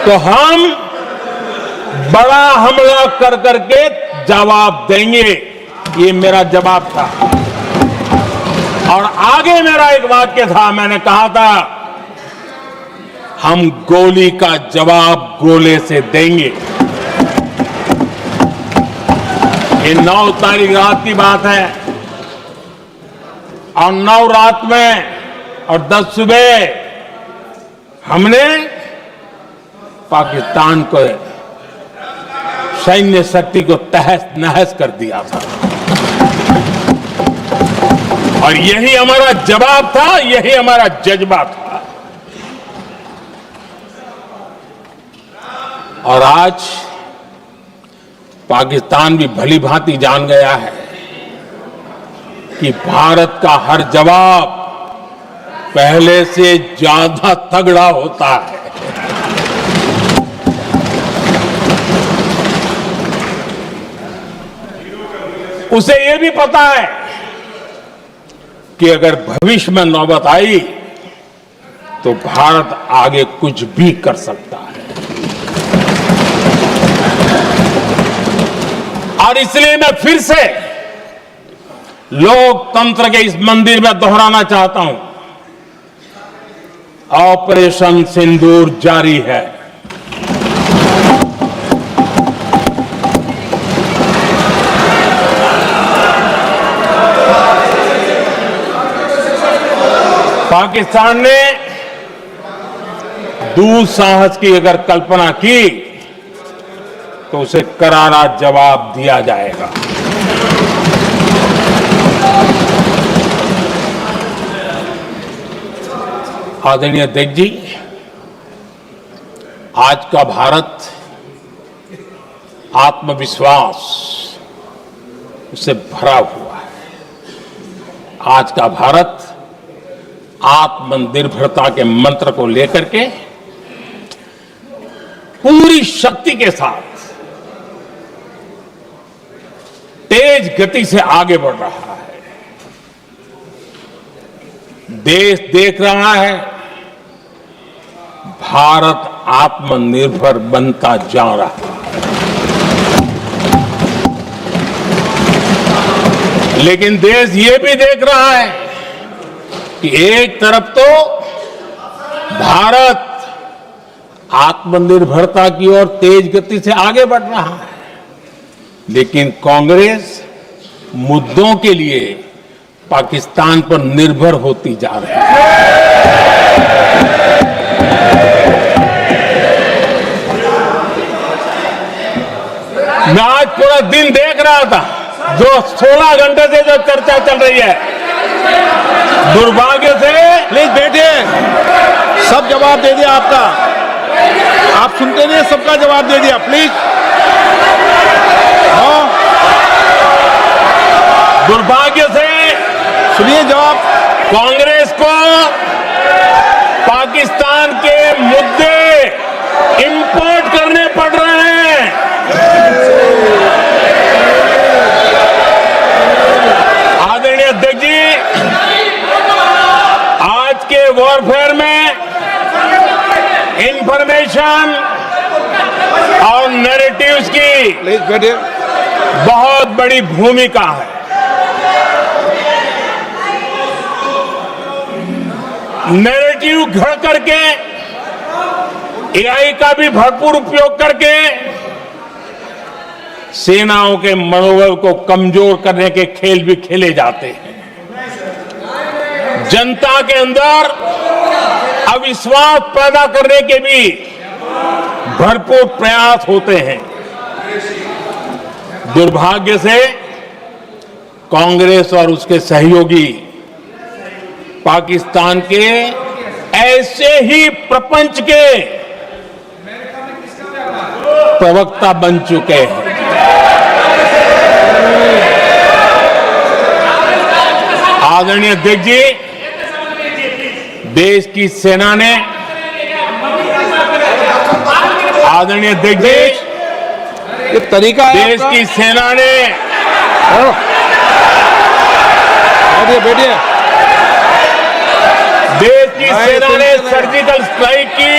तो हम बड़ा हमला कर करके जवाब देंगे, ये मेरा जवाब था। और आगे मेरा एक वाक्य था, मैंने कहा था, हम गोली का जवाब गोले से देंगे। ये 9 तारीख रात की बात है, और 9 रात में और 10 सुबह हमने पाकिस्तान को, सैन्य शक्ति को तहस नहस कर दिया था। और यही हमारा जवाब था, यही हमारा जज्बा था। और आज पाकिस्तान भी भली भांति जान गया है कि भारत का हर जवाब पहले से ज्यादा तगड़ा होता है। उसे यह भी पता है कि अगर भविष्य में नौबत आई तो भारत आगे कुछ भी कर सकता है। और इसलिए मैं फिर से लोकतंत्र के इस मंदिर में दोहराना चाहता हूं, ऑपरेशन सिंदूर जारी है। पाकिस्तान ने दुस्साहस की अगर कल्पना की तो उसे करारा जवाब दिया जाएगा। आदरणीय अध्यक्ष जी, आज का भारत आत्मविश्वास से भरा हुआ है। आज का भारत आत्मनिर्भरता के मंत्र को लेकर के पूरी शक्ति के साथ तेज गति से आगे बढ़ रहा है। देश देख रहा है भारत आत्मनिर्भर बनता जा रहा है। लेकिन देश ये भी देख रहा है कि एक तरफ तो भारत आत्मनिर्भरता की ओर तेज गति से आगे बढ़ रहा है, लेकिन कांग्रेस मुद्दों के लिए पाकिस्तान पर निर्भर होती जा रही है। मैं आज पूरा दिन देख रहा था, जो 16 घंटे से जो चर्चा चल रही है, दुर्भाग्य से। प्लीज बैठिए, सब जवाब दे दिया आपका, आप सुनते नहीं, सबका जवाब दे दिया। प्लीज दुर्भाग्य से सुनिए जवाब। कांग्रेस को पाकिस्तान के मुद्दे इंपोर्ट करने पड़ रहे हैं। आदरणीय अध्यक्ष जी, आज के वॉरफेयर में इंफॉर्मेशन और नैरेटिव्स की प्लीज बैठिए। बहुत बड़ी भूमिका है। नैरेटिव घड़ करके, एआई का भी भरपूर उपयोग करके सेनाओं के मनोबल को कमजोर करने के खेल भी खेले जाते हैं। जनता के अंदर अविश्वास पैदा करने के भी भरपूर प्रयास होते हैं। दुर्भाग्य से कांग्रेस और उसके सहयोगी पाकिस्तान के ऐसे ही प्रपंच के प्रवक्ता बन चुके हैं। आदरणीय अध्यक्ष जी, देश की सेना ने, आदरणीय अध्यक्ष जी, ये तरीका है देश आपका? की सेना ने, बैठिए बैठिए। देश की सेना ने सर्जिकल स्ट्राइक की।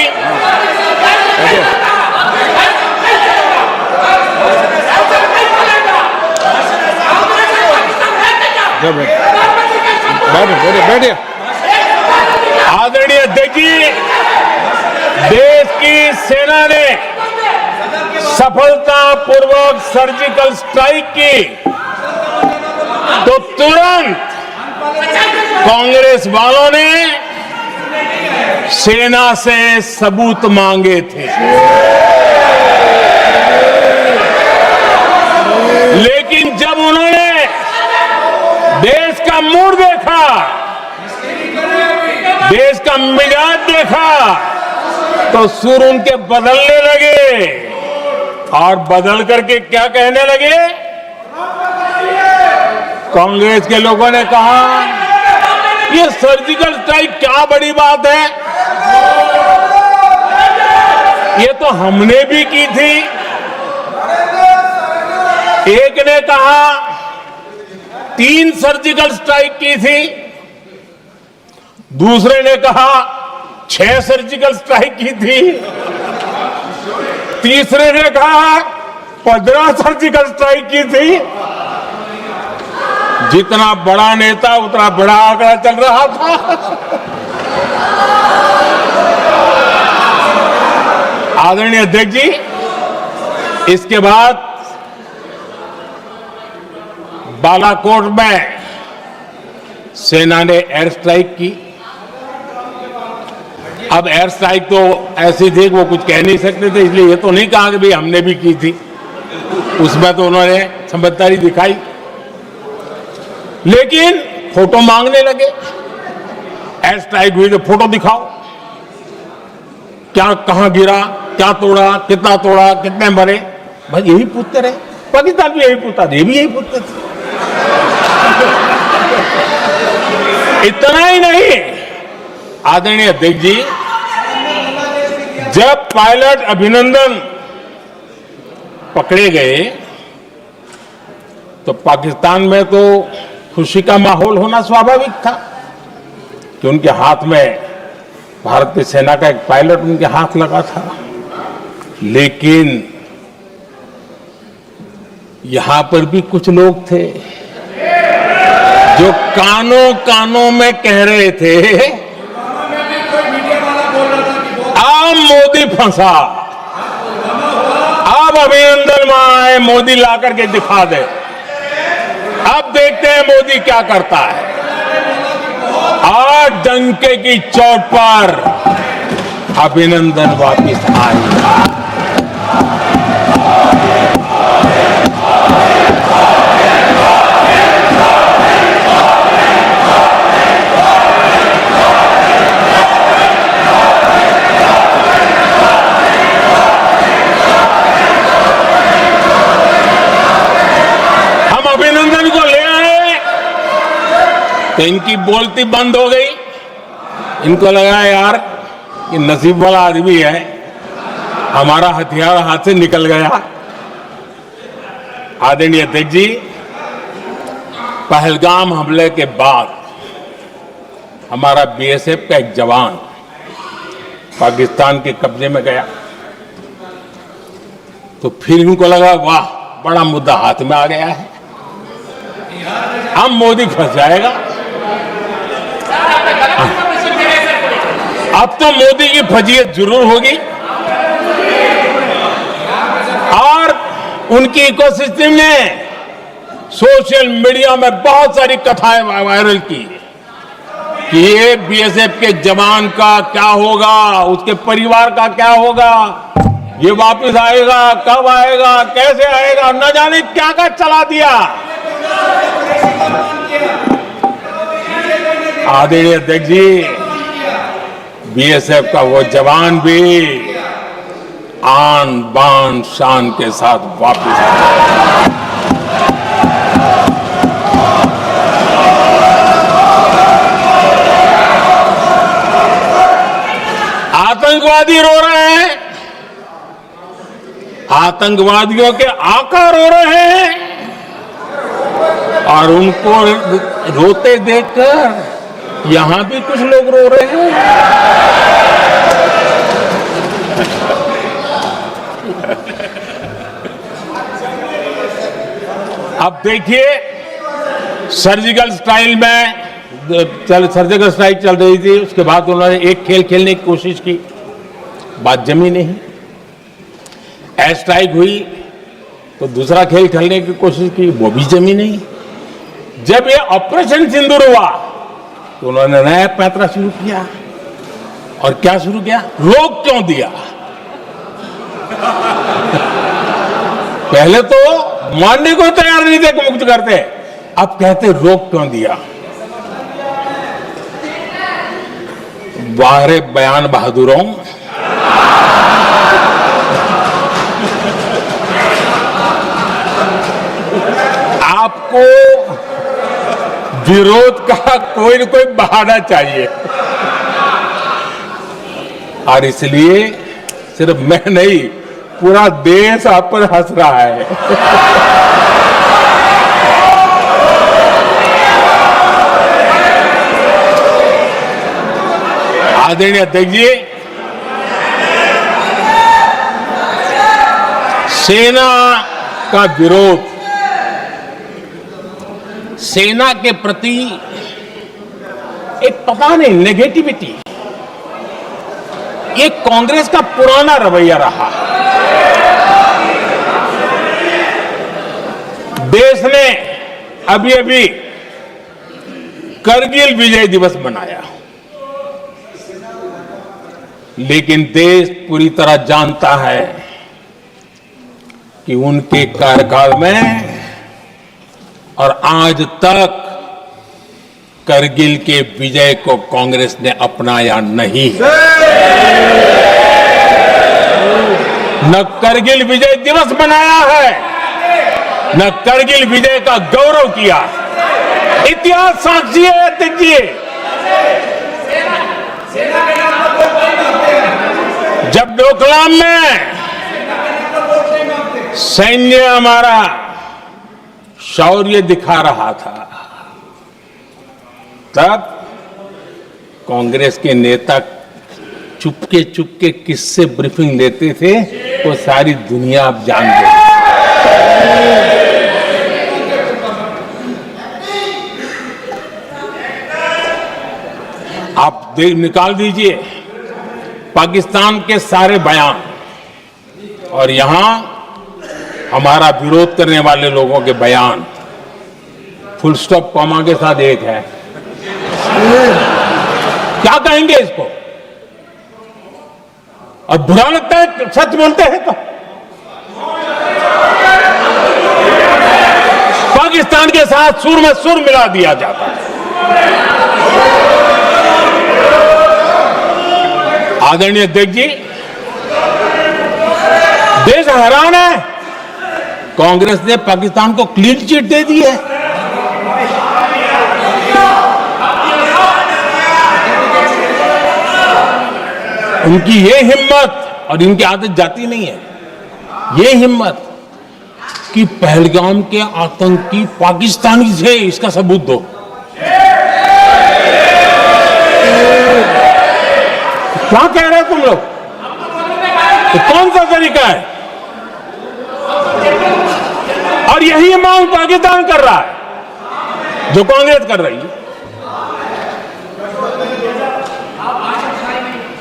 बैठिए बैठिए। आदरणीय अध्यक्ष जी, देश की सेना ने सफलतापूर्वक सर्जिकल स्ट्राइक की तो तुरंत कांग्रेस वालों ने सेना से सबूत मांगे थे। लेकिन जब उन्होंने देश का मूड देखा, देश का मिजाज देखा, तो सुर उनके बदलने लगे और बदल करके क्या कहने लगे? कांग्रेस के लोगों ने कहा, ये सर्जिकल स्ट्राइक क्या बड़ी बात है, ये तो हमने भी की थी। एक ने कहा 3 सर्जिकल स्ट्राइक की थी, दूसरे ने कहा 6 सर्जिकल स्ट्राइक की थी, तीसरे ने कहा 15 सर्जिकल स्ट्राइक की थी। जितना बड़ा नेता उतना बड़ा आंकड़ा चल रहा था। आदरणीय अध्यक्ष जी, इसके बाद बालाकोट में सेना ने एयर स्ट्राइक की। अब एयर स्ट्राइक तो ऐसी थी कि वो कुछ कह नहीं सकते थे, इसलिए ये तो नहीं कहा कि भाई हमने भी की थी। उसमें तो उन्होंने समझदारी दिखाई, लेकिन फोटो मांगने लगे। एयर स्ट्राइक हुई तो फोटो दिखाओ, क्या कहां गिरा, क्या तोड़ा, कितने मरे, बस यही पूछते रहे। पाकिस्तान भी यही पूछता था, ये भी यही पूछते थे। इतना ही नहीं, आदरणीय अध्यक्ष जी, जब पायलट अभिनंदन पकड़े गए तो पाकिस्तान में तो खुशी का माहौल होना स्वाभाविक था कि उनके हाथ में भारत की सेना का एक पायलट उनके हाथ लगा था। लेकिन यहां पर भी कुछ लोग थे जो कानों कानों में कह रहे थे, अब मोदी फंसा, अब अभिनंदन वहां है, मोदी ला करके दिखा दे, अब देखते हैं मोदी क्या करता है। आज डंके की चोट पर अभिनंदन वापिस आएगा। अभिनंदन को ले आए तो इनकी बोलती बंद हो गई। इनको लगा यार कि नसीब वाला आदमी है, हमारा हथियार हाथ से निकल गया। आदरणीय अध्यक्ष जी, पहलगाम हमले के बाद हमारा बीएसएफ का एक जवान पाकिस्तान के कब्जे में गया तो फिर इनको लगा वाह, बड़ा मुद्दा हाथ में आ गया है, अब मोदी फंस जाएगा। अब तो मोदी की फजीयत जरूर होगी और उनकी इकोसिस्टम ने सोशल मीडिया में बहुत सारी कथाएं वायरल की कि ये बीएसएफ के जवान का क्या होगा, उसके परिवार का क्या होगा, ये वापस आएगा, कब आएगा, कैसे आएगा, न जाने क्या क्या चला दिया। आदरणीय अध्यक्ष जी, बीएसएफ का वो जवान भी आन बान शान के साथ वापस आया। आतंकवादी रो रहे हैं, आतंकवादियों के आका रो रहे हैं और उनको रोते देखकर यहां भी कुछ लोग रो रहे हैं। अब देखिए, सर्जिकल स्ट्राइक चल रही थी, उसके बाद उन्होंने एक खेल खेलने की कोशिश की, बात जमी नहीं। एयर स्ट्राइक हुई तो दूसरा खेल खेलने की कोशिश की, वो भी जमी नहीं। जब ये ऑपरेशन सिंदूर हुआ तो उन्होंने नया पैंतरा शुरू किया। और क्या शुरू किया? रोक क्यों दिया? पहले तो मानने को तैयार नहीं थे कि मुक्त करते, अब कहते रोक क्यों दिया। वारे बयान बहादुरों, आपको विरोध का कोई न कोई बहाना चाहिए और इसलिए सिर्फ मैं नहीं, पूरा देश आप पर हंस रहा है। आदरणीय अध्यक्ष जी, सेना का विरोध, सेना के प्रति एक पता नहीं नेगेटिविटी, ये कांग्रेस का पुराना रवैया रहा है। देश ने अभी अभी करगिल विजय दिवस मनाया। लेकिन देश पूरी तरह जानता है कि उनके कार्यकाल में और आज तक करगिल के विजय को कांग्रेस ने अपनाया नहीं है। न करगिल विजय दिवस मनाया है, न करगिल विजय का गौरव किया। इतिहास साक्षी है। देखिए, जब डोकलाम में सैन्य हमारा शौर्य दिखा रहा था, तब कांग्रेस के नेता चुपके चुपके किससे ब्रीफिंग लेते थे वो सारी दुनिया अब जान गई। आप निकाल दीजिए पाकिस्तान के सारे बयान और यहां हमारा विरोध करने वाले लोगों के बयान, फुल स्टॉप कॉमा के साथ एक है। क्या कहेंगे इसको? और बुरा लगता है सच बोलते हैं तो। पाकिस्तान के साथ सुर में सुर मिला दिया जाता है। आदरणीय अध्यक्ष जी, देश हैरान है। कांग्रेस ने पाकिस्तान को क्लीन चिट दे दी है। उनकी ये हिम्मत, और इनकी आदत जाती नहीं है, ये हिम्मत कि पहलगाम के आतंकी पाकिस्तानी थे, इसका सबूत दो। क्या कह रहे हो तुम लोग? तो कौन सा तरीका है? और यही मांग पाकिस्तान कर रहा है जो कांग्रेस कर रही है।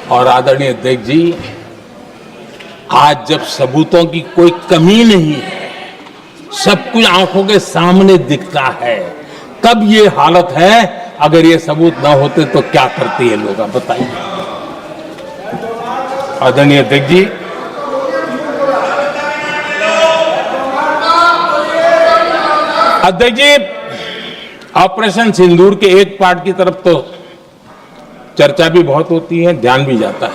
और आदरणीय अध्यक्ष जी, आज जब सबूतों की कोई कमी नहीं है, सब कुछ आंखों के सामने दिखता है, तब ये हालत है। अगर ये सबूत ना होते तो क्या करते ये लोग, आप बताइए। आदरणीय अध्यक्ष जी, ऑपरेशन सिंदूर के एक पार्ट की तरफ तो चर्चा भी बहुत होती है, ध्यान भी जाता है,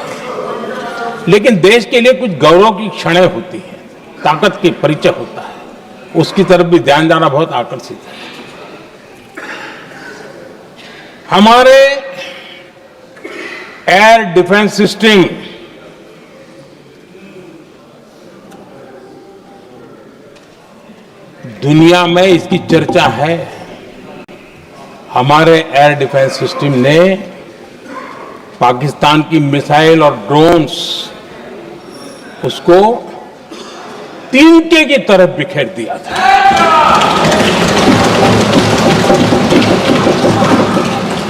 लेकिन देश के लिए कुछ गौरव की क्षणें होती हैं, ताकत के परिचय होता है, उसकी तरफ भी ध्यान जाना बहुत आकर्षित है। हमारे एयर डिफेंस सिस्टम दुनिया में इसकी चर्चा है। हमारे एयर डिफेंस सिस्टम ने पाकिस्तान की मिसाइल और ड्रोन्स उसको तिनके की तरफ बिखेर दिया था।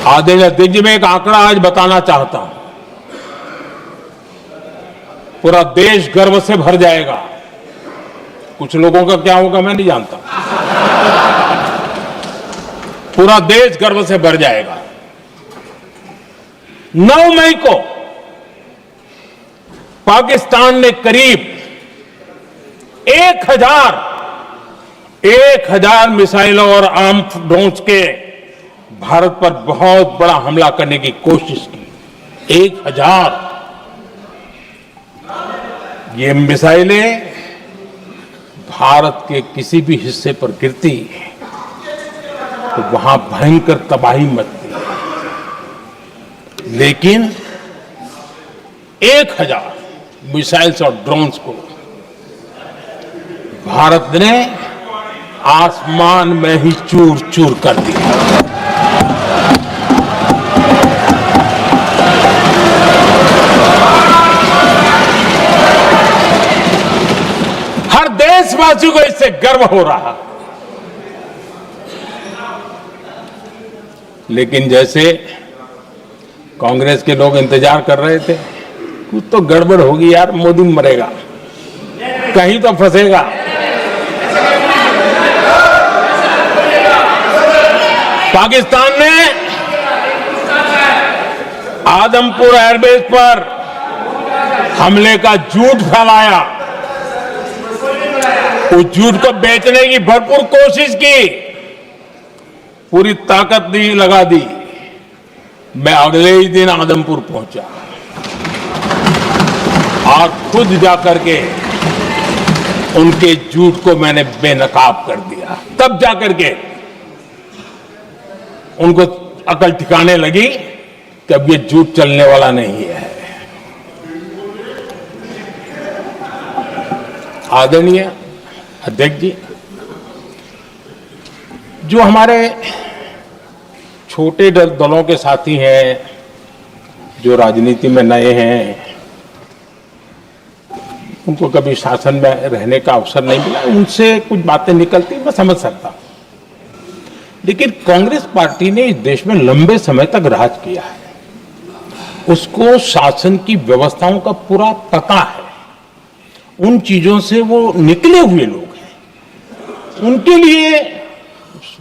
आदरणीय अध्यक्ष जी, मैं एक आंकड़ा आज बताना चाहता हूं, पूरा देश गर्व से भर जाएगा। कुछ लोगों का क्या होगा मैं नहीं जानता, पूरा देश गर्व से भर जाएगा। 9 मई को पाकिस्तान ने करीब 1000 मिसाइलों और आर्म्ड ड्रोन्स के भारत पर बहुत बड़ा हमला करने की कोशिश की। 1000 ये मिसाइलें भारत के किसी भी हिस्से पर गिरती तो वहां भयंकर तबाही मचती, लेकिन 1000 मिसाइल्स और ड्रोन्स को भारत ने आसमान में ही चूर चूर कर दिया। हर देशवासी को इससे गर्व हो रहा, लेकिन जैसे कांग्रेस के लोग इंतजार कर रहे थे, कुछ तो गड़बड़ होगी यार, मोदी मरेगा, कहीं तो फंसेगा। पाकिस्तान ने आदमपुर एयरबेस पर हमले का झूठ फैलाया, उस झूठ को बेचने की भरपूर कोशिश की, पूरी ताकत दी लगा दी। मैं अगले ही दिन आदमपुर पहुंचा और खुद जाकर के उनके झूठ को मैंने बेनकाब कर दिया। तब जाकर के उनको अकल ठिकाने लगी कि अब ये झूठ चलने वाला नहीं है। आदरणीय अध्यक्ष जी, जो हमारे छोटे दलों के साथी हैं, जो राजनीति में नए हैं, उनको कभी शासन में रहने का अवसर नहीं मिला, उनसे कुछ बातें निकलती मैं समझ सकता हूं। लेकिन कांग्रेस पार्टी ने इस देश में लंबे समय तक राज किया है, उसको शासन की व्यवस्थाओं का पूरा पता है, उन चीजों से वो निकले हुए लोग हैं, उनके लिए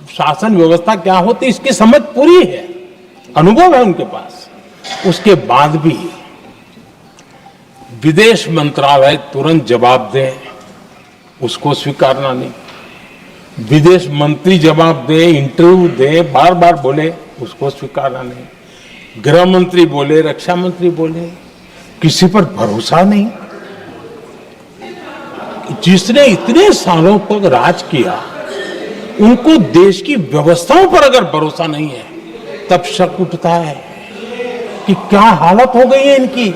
शासन व्यवस्था क्या होती इसकी समझ पूरी है, अनुभव है उनके पास। उसके बाद भी विदेश मंत्रालय तुरंत जवाब दे, उसको स्वीकारना नहीं। विदेश मंत्री जवाब दे, इंटरव्यू दे, बार बार बोले, उसको स्वीकारना नहीं। गृह मंत्री बोले, रक्षा मंत्री बोले, किसी पर भरोसा नहीं। जिसने इतने सालों तक राज किया, उनको देश की व्यवस्थाओं पर अगर भरोसा नहीं है, तब शक उठता है कि क्या हालत हो गई है इनकी।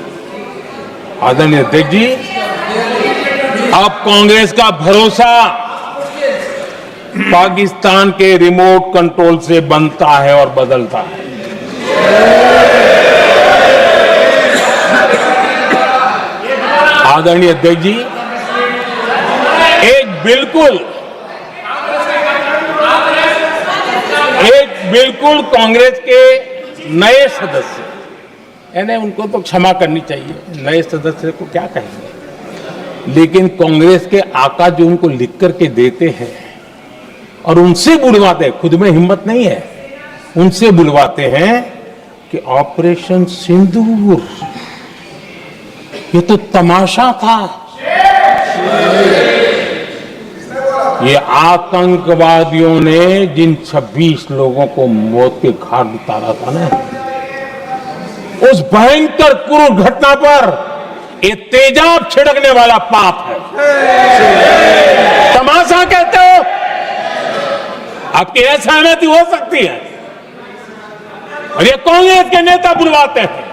आदरणीय अध्यक्ष जी, अब कांग्रेस का भरोसा पाकिस्तान के रिमोट कंट्रोल से बनता है और बदलता है। आदरणीय अध्यक्ष जी, एक बिल्कुल कांग्रेस के नए सदस्य, यानी उनको तो क्षमा करनी चाहिए, नए सदस्य को क्या कहेंगे, लेकिन कांग्रेस के आका जो उनको लिख करके देते हैं और उनसे बुलवाते, खुद में हिम्मत नहीं है, उनसे बुलवाते हैं कि ऑपरेशन सिंदूर ये तो तमाशा था, ये आतंकवादियों ने जिन 26 लोगों को मौत के घाट उतारा था ना, उस भयंकर क्रूर घटना पर ये तेजाब छिड़कने वाला पाप है। तमाशा कहते हो? आपकी असहमति हो सकती है, और ये कांग्रेस के नेता बुलवाते हैं।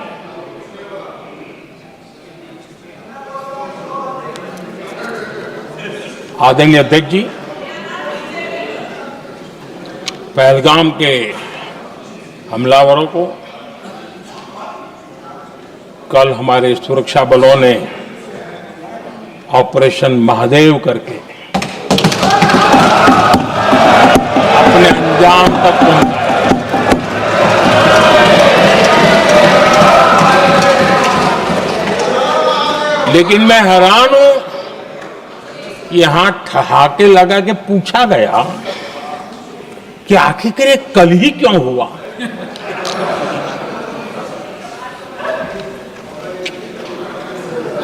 आदरणीय अध्यक्ष जी, पहलगाम के हमलावरों को कल हमारे सुरक्षा बलों ने ऑपरेशन महादेव करके अपने अंजाम तक पहुंचाया। लेकिन मैं हैरान हूं, यहां ठहाके लगा के पूछा गया कि आखिर ये कल ही क्यों हुआ।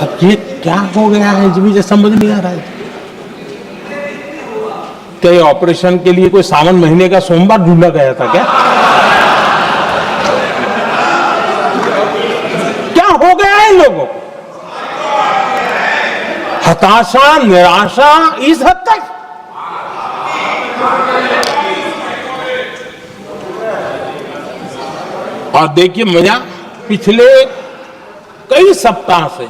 अब ये क्या हो गया है मुझे समझ नहीं आ रहा है। क्या ये ऑपरेशन के लिए कोई सावन महीने का सोमवार ढूंढा गया था क्या? क्या हो गया है लोगों को? हताशा, निराशा इस हद तक। और देखिए मजा, पिछले कई सप्ताह से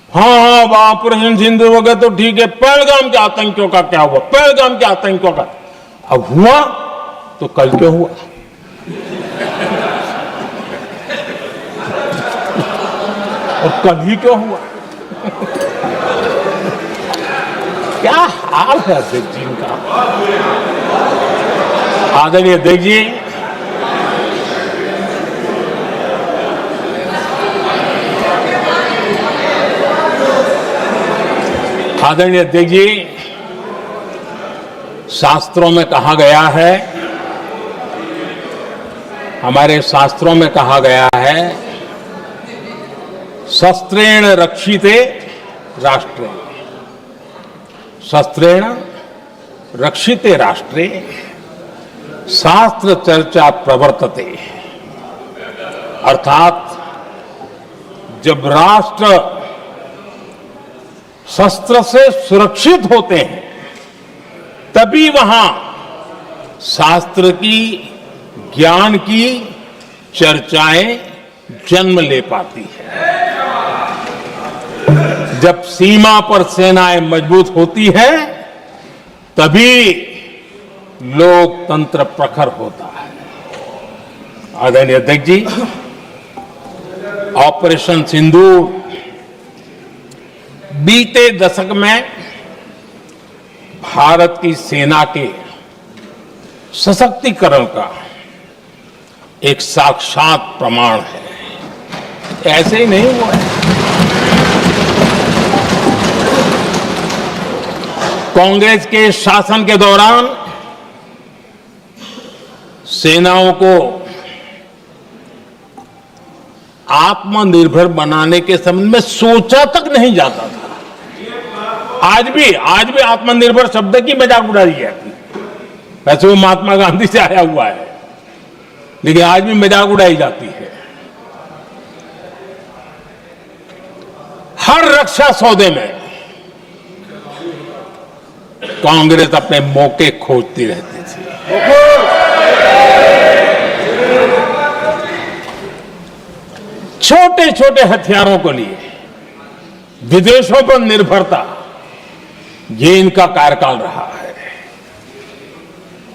हाँ ऑपरेशन सिंदूर वगैरह तो ठीक है, पहलगाम के आतंकियों का क्या हुआ, पहलगाम के आतंकियों का अब हुआ तो कल क्यों हुआ? और कल ही क्यों हुआ? क्या हाल है अध्यक्ष जी का। आदरणीय अध्यक्ष जी, आदरणीय अध्यक्ष जी, शास्त्रों में कहा गया है, हमारे शास्त्रों में कहा गया है, शस्त्रेण रक्षिते राष्ट्रे, शस्त्रेण रक्षिते राष्ट्रे शास्त्र चर्चा प्रवर्तते। अर्थात जब राष्ट्र शस्त्र से सुरक्षित होते हैं तभी वहां शास्त्र की, ज्ञान की चर्चाएं जन्म ले पाती है। जब सीमा पर सेनाएं मजबूत होती हैं तभी लोकतंत्र प्रखर होता है। आदरणीय अध्यक्ष जी, ऑपरेशन सिंदूर बीते दशक में भारत की सेना के सशक्तिकरण का एक साक्षात प्रमाण है। ऐसे ही नहीं हुआ है। कांग्रेस के शासन के दौरान सेनाओं को आत्मनिर्भर बनाने के संबंध में सोचा तक नहीं जाता था। आज भी आत्मनिर्भर शब्द की मजाक उड़ाई जाती है। वैसे वो महात्मा गांधी से आया हुआ है, लेकिन आज भी मजाक उड़ाई जाती है। हर रक्षा सौदे में कांग्रेस अपने मौके खोजती रहती थी। छोटे छोटे हथियारों को लिए विदेशों पर निर्भरता, ये इनका कार्यकाल रहा है।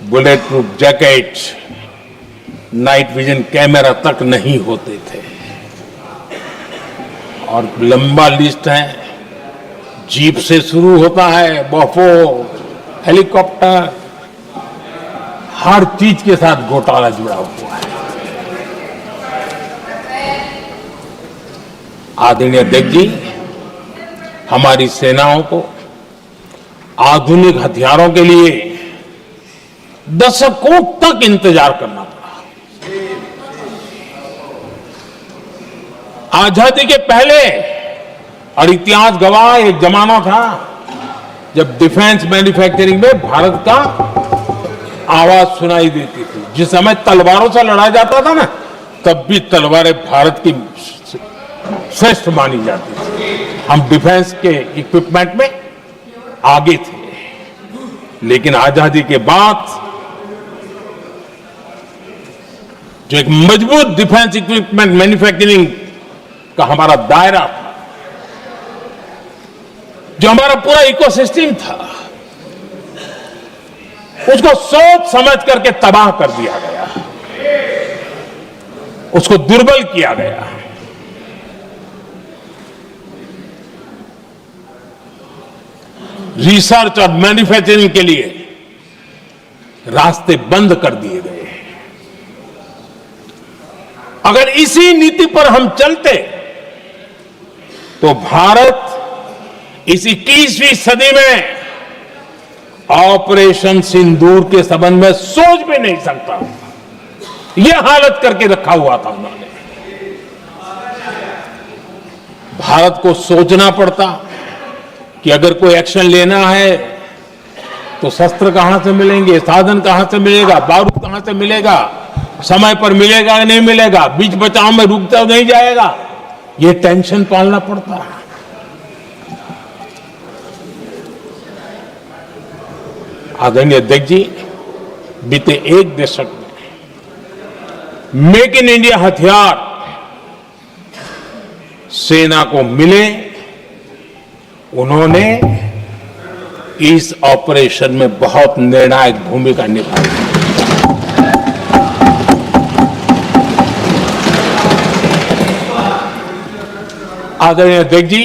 Bullet proof jacket, night vision camera तक नहीं होते थे। और लंबा लिस्ट है, जीप से शुरू होता है, बफोर, हेलीकॉप्टर, हर चीज के साथ घोटाला जुड़ा हुआ है। आदरणीय अध्यक्ष जी, हमारी सेनाओं को आधुनिक हथियारों के लिए दशकों तक इंतजार करना पड़ा। आजादी के पहले, और इतिहास गवाह, एक जमाना था जब डिफेंस मैन्युफैक्चरिंग में भारत का आवाज सुनाई देती थी। जिस समय तलवारों से लड़ा जाता था ना, तब भी तलवारें भारत की श्रेष्ठ मानी जाती थी। हम डिफेंस के इक्विपमेंट में आगे थे। लेकिन आजादी के बाद जो एक मजबूत डिफेंस इक्विपमेंट मैन्युफैक्चरिंग का हमारा दायरा था, जो हमारा पूरा इकोसिस्टम था, उसको सोच समझ करके तबाह कर दिया गया, उसको दुर्बल किया गया। रिसर्च और मैन्युफैक्चरिंग के लिए रास्ते बंद कर दिए गए। अगर इसी नीति पर हम चलते तो भारत इस 21वीं सदी में ऑपरेशन सिंदूर के संबंध में सोच भी नहीं सकता। यह हालत करके रखा हुआ था उन्होंने। भारत को सोचना पड़ता कि अगर कोई एक्शन लेना है तो शस्त्र कहां से मिलेंगे, साधन कहां से मिलेगा, बारूद कहां से मिलेगा, समय पर मिलेगा नहीं मिलेगा, बीच बचाव में रुकता नहीं जाएगा, ये टेंशन पालना पड़ता है। आदरणीय अध्यक्ष जी, बीते एक दशक में मेक इन इंडिया हथियार सेना को मिले, उन्होंने इस ऑपरेशन में बहुत निर्णायक भूमिका निभाई। आदरणीय अध्यक्ष जी,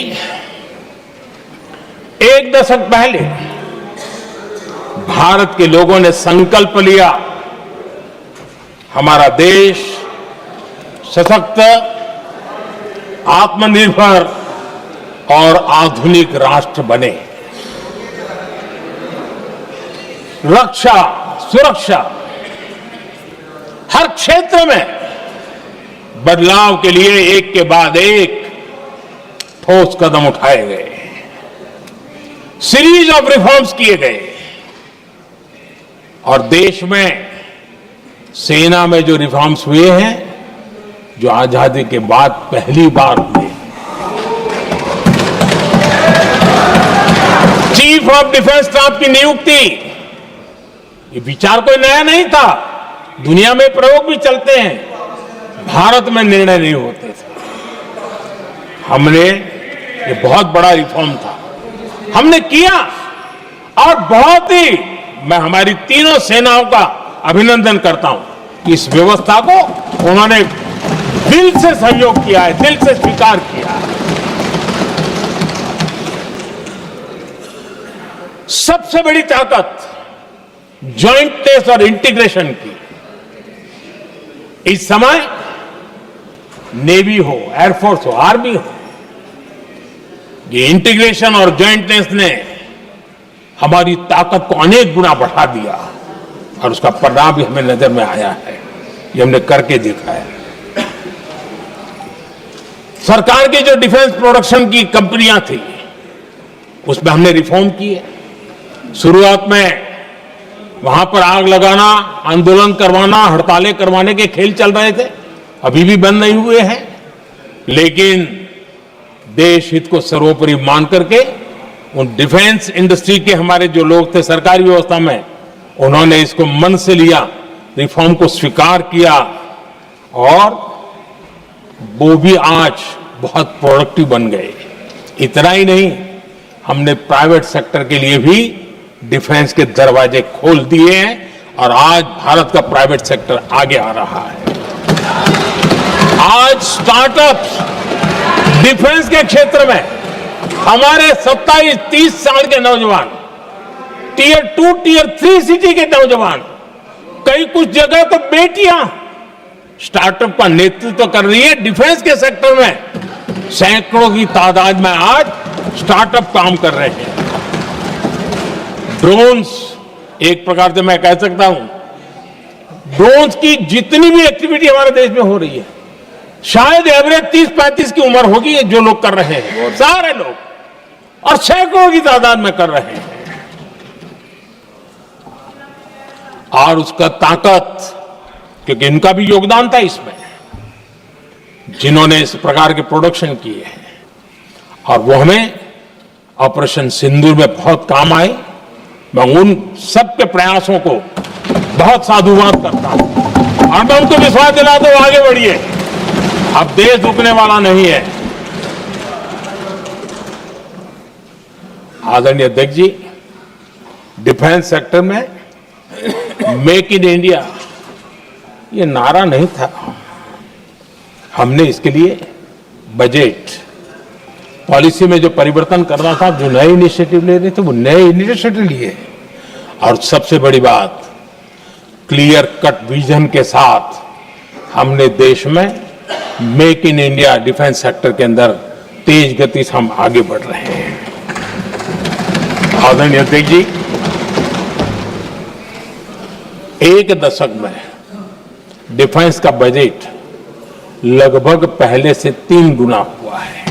एक दशक पहले भारत के लोगों ने संकल्प लिया, हमारा देश सशक्त, आत्मनिर्भर और आधुनिक राष्ट्र बने। रक्षा, सुरक्षा, हर क्षेत्र में बदलाव के लिए एक के बाद एक ठोस कदम उठाए गए, सीरीज ऑफ रिफॉर्म्स किए गए और देश में सेना में जो रिफॉर्म्स हुए हैं, जो आजादी के बाद पहली बार हुए। चीफ ऑफ डिफेंस स्टाफ की नियुक्ति, ये विचार कोई नया नहीं था, दुनिया में प्रयोग भी चलते हैं, भारत में निर्णय नहीं होते थे। हमने, ये बहुत बड़ा रिफॉर्म था, हमने किया और बहुत ही, मैं हमारी तीनों सेनाओं का अभिनंदन करता हूं कि इस व्यवस्था को उन्होंने दिल से सहयोग किया है, दिल से स्वीकार किया है। सबसे बड़ी ताकत ज्वाइंटनेस और इंटीग्रेशन की इस समय नेवी हो, एयरफोर्स हो, आर्मी हो, ये इंटीग्रेशन और ज्वाइंटनेस ने हमारी ताकत को अनेक गुना बढ़ा दिया और उसका परिणाम भी हमें नजर में आया है, ये हमने करके देखा है। सरकार की जो डिफेंस प्रोडक्शन की कंपनियां थी, उसमें हमने रिफॉर्म किए। शुरुआत में वहां पर आग लगाना, आंदोलन करवाना, हड़तालें करवाने के खेल चल रहे थे, अभी भी बंद नहीं हुए हैं, लेकिन देश हित को सर्वोपरि मान करके उन डिफेंस इंडस्ट्री के हमारे जो लोग थे सरकारी व्यवस्था में, उन्होंने इसको मन से लिया, रिफॉर्म को स्वीकार किया और वो भी आज बहुत प्रोडक्टिव बन गए। इतना ही नहीं, हमने प्राइवेट सेक्टर के लिए भी डिफेंस के दरवाजे खोल दिए हैं और आज भारत का प्राइवेट सेक्टर आगे आ रहा है। आज स्टार्टअप्स डिफेंस के क्षेत्र में हमारे 27-30 साल के नौजवान, टियर 2, टियर 3 सिटी के नौजवान, कई कुछ जगह तो बेटियां स्टार्टअप का नेतृत्व कर रही है। डिफेंस के सेक्टर में सैकड़ों की तादाद में आज स्टार्टअप काम कर रहे हैं। ड्रोन्स, एक प्रकार से मैं कह सकता हूं, ड्रोन्स की जितनी भी एक्टिविटी हमारे देश में हो रही है, शायद एवरेज 30-35 की उम्र होगी जो लोग कर रहे हैं, सारे लोग, और सैकड़ों की तादाद में कर रहे हैं। और उसका ताकत, क्योंकि इनका भी योगदान था इसमें, जिन्होंने इस प्रकार के प्रोडक्शन किए हैं, और वो हमें ऑपरेशन सिंदूर में बहुत काम आए। मैं उन सबके प्रयासों को बहुत साधुवाद करता हूं और मैं उनको विश्वास दिलाता हूं, आगे बढ़िए, अब देश रुकने वाला नहीं है। आदरणीय अध्यक्ष जी, डिफेंस सेक्टर में मेक इन इंडिया ये नारा नहीं था, हमने इसके लिए बजट पॉलिसी में जो परिवर्तन करना था, जो नए इनिशिएटिव ले रहे थे, वो नए इनिशिएटिव लिए। और सबसे बड़ी बात, क्लियर कट विजन के साथ हमने देश में make in India defence sector के अंदर तेज गति से हम आगे बढ़ रहे हैं। आदरणीय अध्यक्ष जी, एक दशक में डिफेंस का बजट लगभग पहले से 3 गुना हुआ है।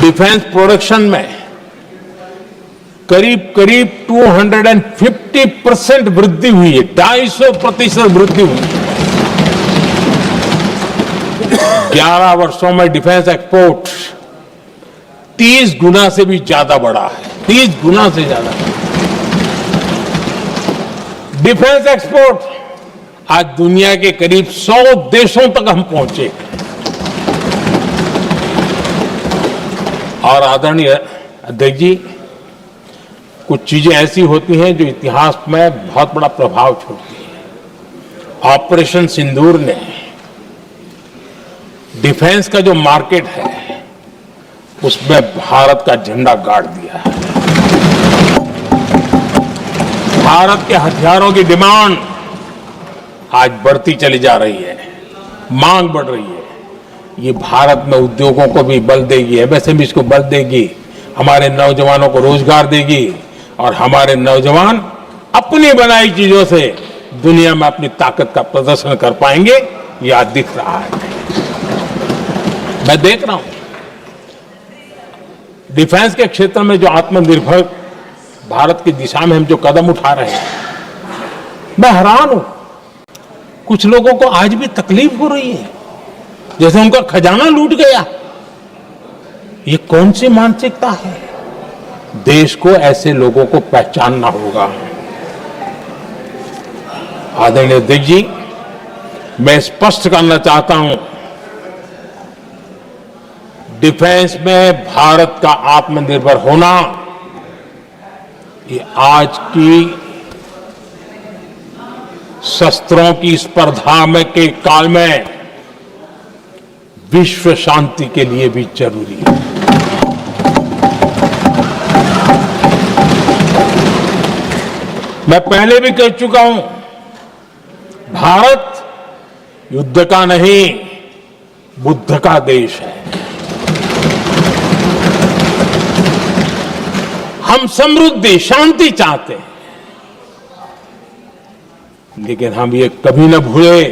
डिफेंस प्रोडक्शन में करीब करीब 250% वृद्धि हुई है, 250% वृद्धि हुई है। 11 वर्षों में डिफेंस एक्सपोर्ट 30 गुना से भी ज्यादा बढ़ा है, 30 गुना से ज्यादा। डिफेंस एक्सपोर्ट आज दुनिया के करीब 100 देशों तक हम पहुंचे। और आदरणीय अध्यक्ष जी, कुछ चीजें ऐसी होती हैं जो इतिहास में बहुत बड़ा प्रभाव छोड़ती हैं। ऑपरेशन सिंदूर ने डिफेंस का जो मार्केट है उसमें भारत का झंडा गाड़ दिया है। भारत के हथियारों की डिमांड आज बढ़ती चली जा रही है, मांग बढ़ रही है। ये भारत में उद्योगों को भी बल देगी, एमएसएमई को बल देगी, हमारे नौजवानों को रोजगार देगी और हमारे नौजवान अपनी बनाई चीजों से दुनिया में अपनी ताकत का प्रदर्शन कर पाएंगे, यह दिख रहा है। मैं देख रहा हूं डिफेंस के क्षेत्र में जो आत्मनिर्भर भारत की दिशा में हम जो कदम उठा रहे हैं, मैं हैरान हूं। कुछ लोगों को आज भी तकलीफ हो रही है, जैसे उनका खजाना लूट गया। ये कौन सी मानसिकता है? देश को ऐसे लोगों को पहचानना होगा। आदरणीय अध्यक्ष जी, मैं स्पष्ट करना चाहता हूं, डिफेंस में भारत का आत्मनिर्भर होना ये आज की शस्त्रों की स्पर्धा में के काल में विश्व शांति के लिए भी जरूरी है। मैं पहले भी कह चुका हूं, भारत युद्ध का नहीं, बुद्ध का देश है। हम समृद्धि, शांति चाहते हैं, लेकिन हम ये कभी न भूले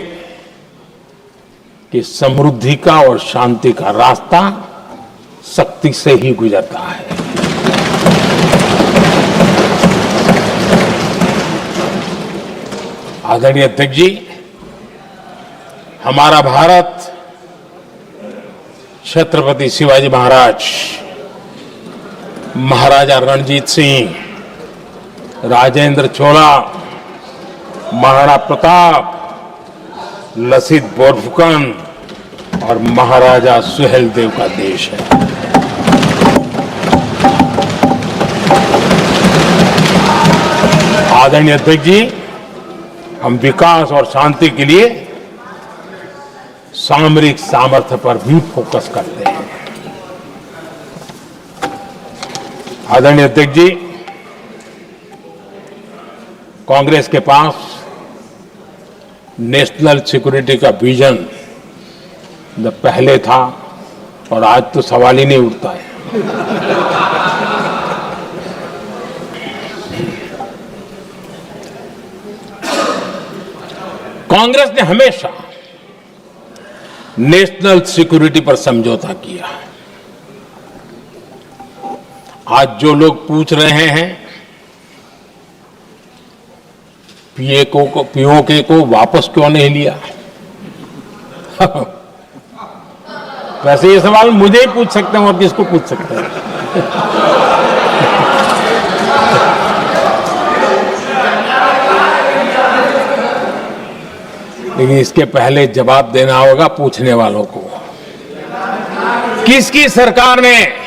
कि समृद्धि का और शांति का रास्ता शक्ति से ही गुजरता है। आदरणीय अध्यक्ष जी, हमारा भारत छत्रपति शिवाजी महाराज, महाराजा रणजीत सिंह, राजेंद्र चोला, महाराणा प्रताप, लसित बोरफुकन और महाराजा सुहेलदेव का देश है। आदरणीय अध्यक्ष जी, हम विकास और शांति के लिए सामरिक सामर्थ्य पर भी फोकस करते हैं। आदरणीय अध्यक्ष जी, कांग्रेस के पास नेशनल सिक्योरिटी का विजन न पहले था और आज तो सवाल ही नहीं उठता है। कांग्रेस ने हमेशा नेशनल सिक्योरिटी पर समझौता किया। आज जो लोग पूछ रहे हैं पीओके को वापस क्यों नहीं लिया, वैसे ये सवाल मुझे ही पूछ सकते हैं और किसको पूछ सकते हैं। लेकिन इसके पहले जवाब देना होगा पूछने वालों को। किसकी सरकार ने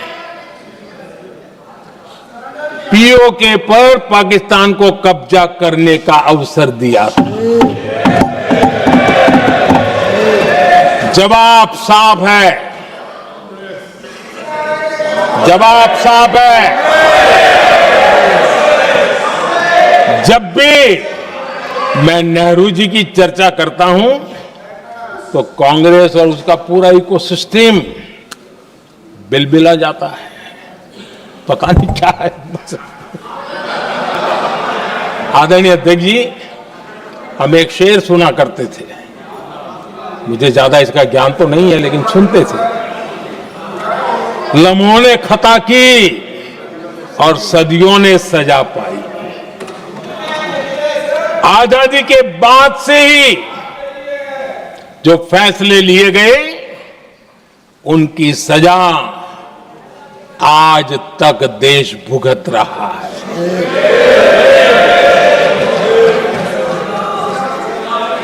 पीओके पर पाकिस्तान को कब्जा करने का अवसर दिया? जवाब साफ है, जवाब साफ है। जब भी मैं नेहरू जी की चर्चा करता हूं तो कांग्रेस और उसका पूरा इकोसिस्टम बिलबिला जाता है, पता नहीं क्या है। आदरणीय अध्यक्ष जी, हम एक शेर सुना करते थे, मुझे ज्यादा इसका ज्ञान तो नहीं है लेकिन सुनते थे। लम्हों ने खता की और सदियों ने सजा पाई। आजादी के बाद से ही जो फैसले लिए गए उनकी सजा आज तक देश भुगत रहा है।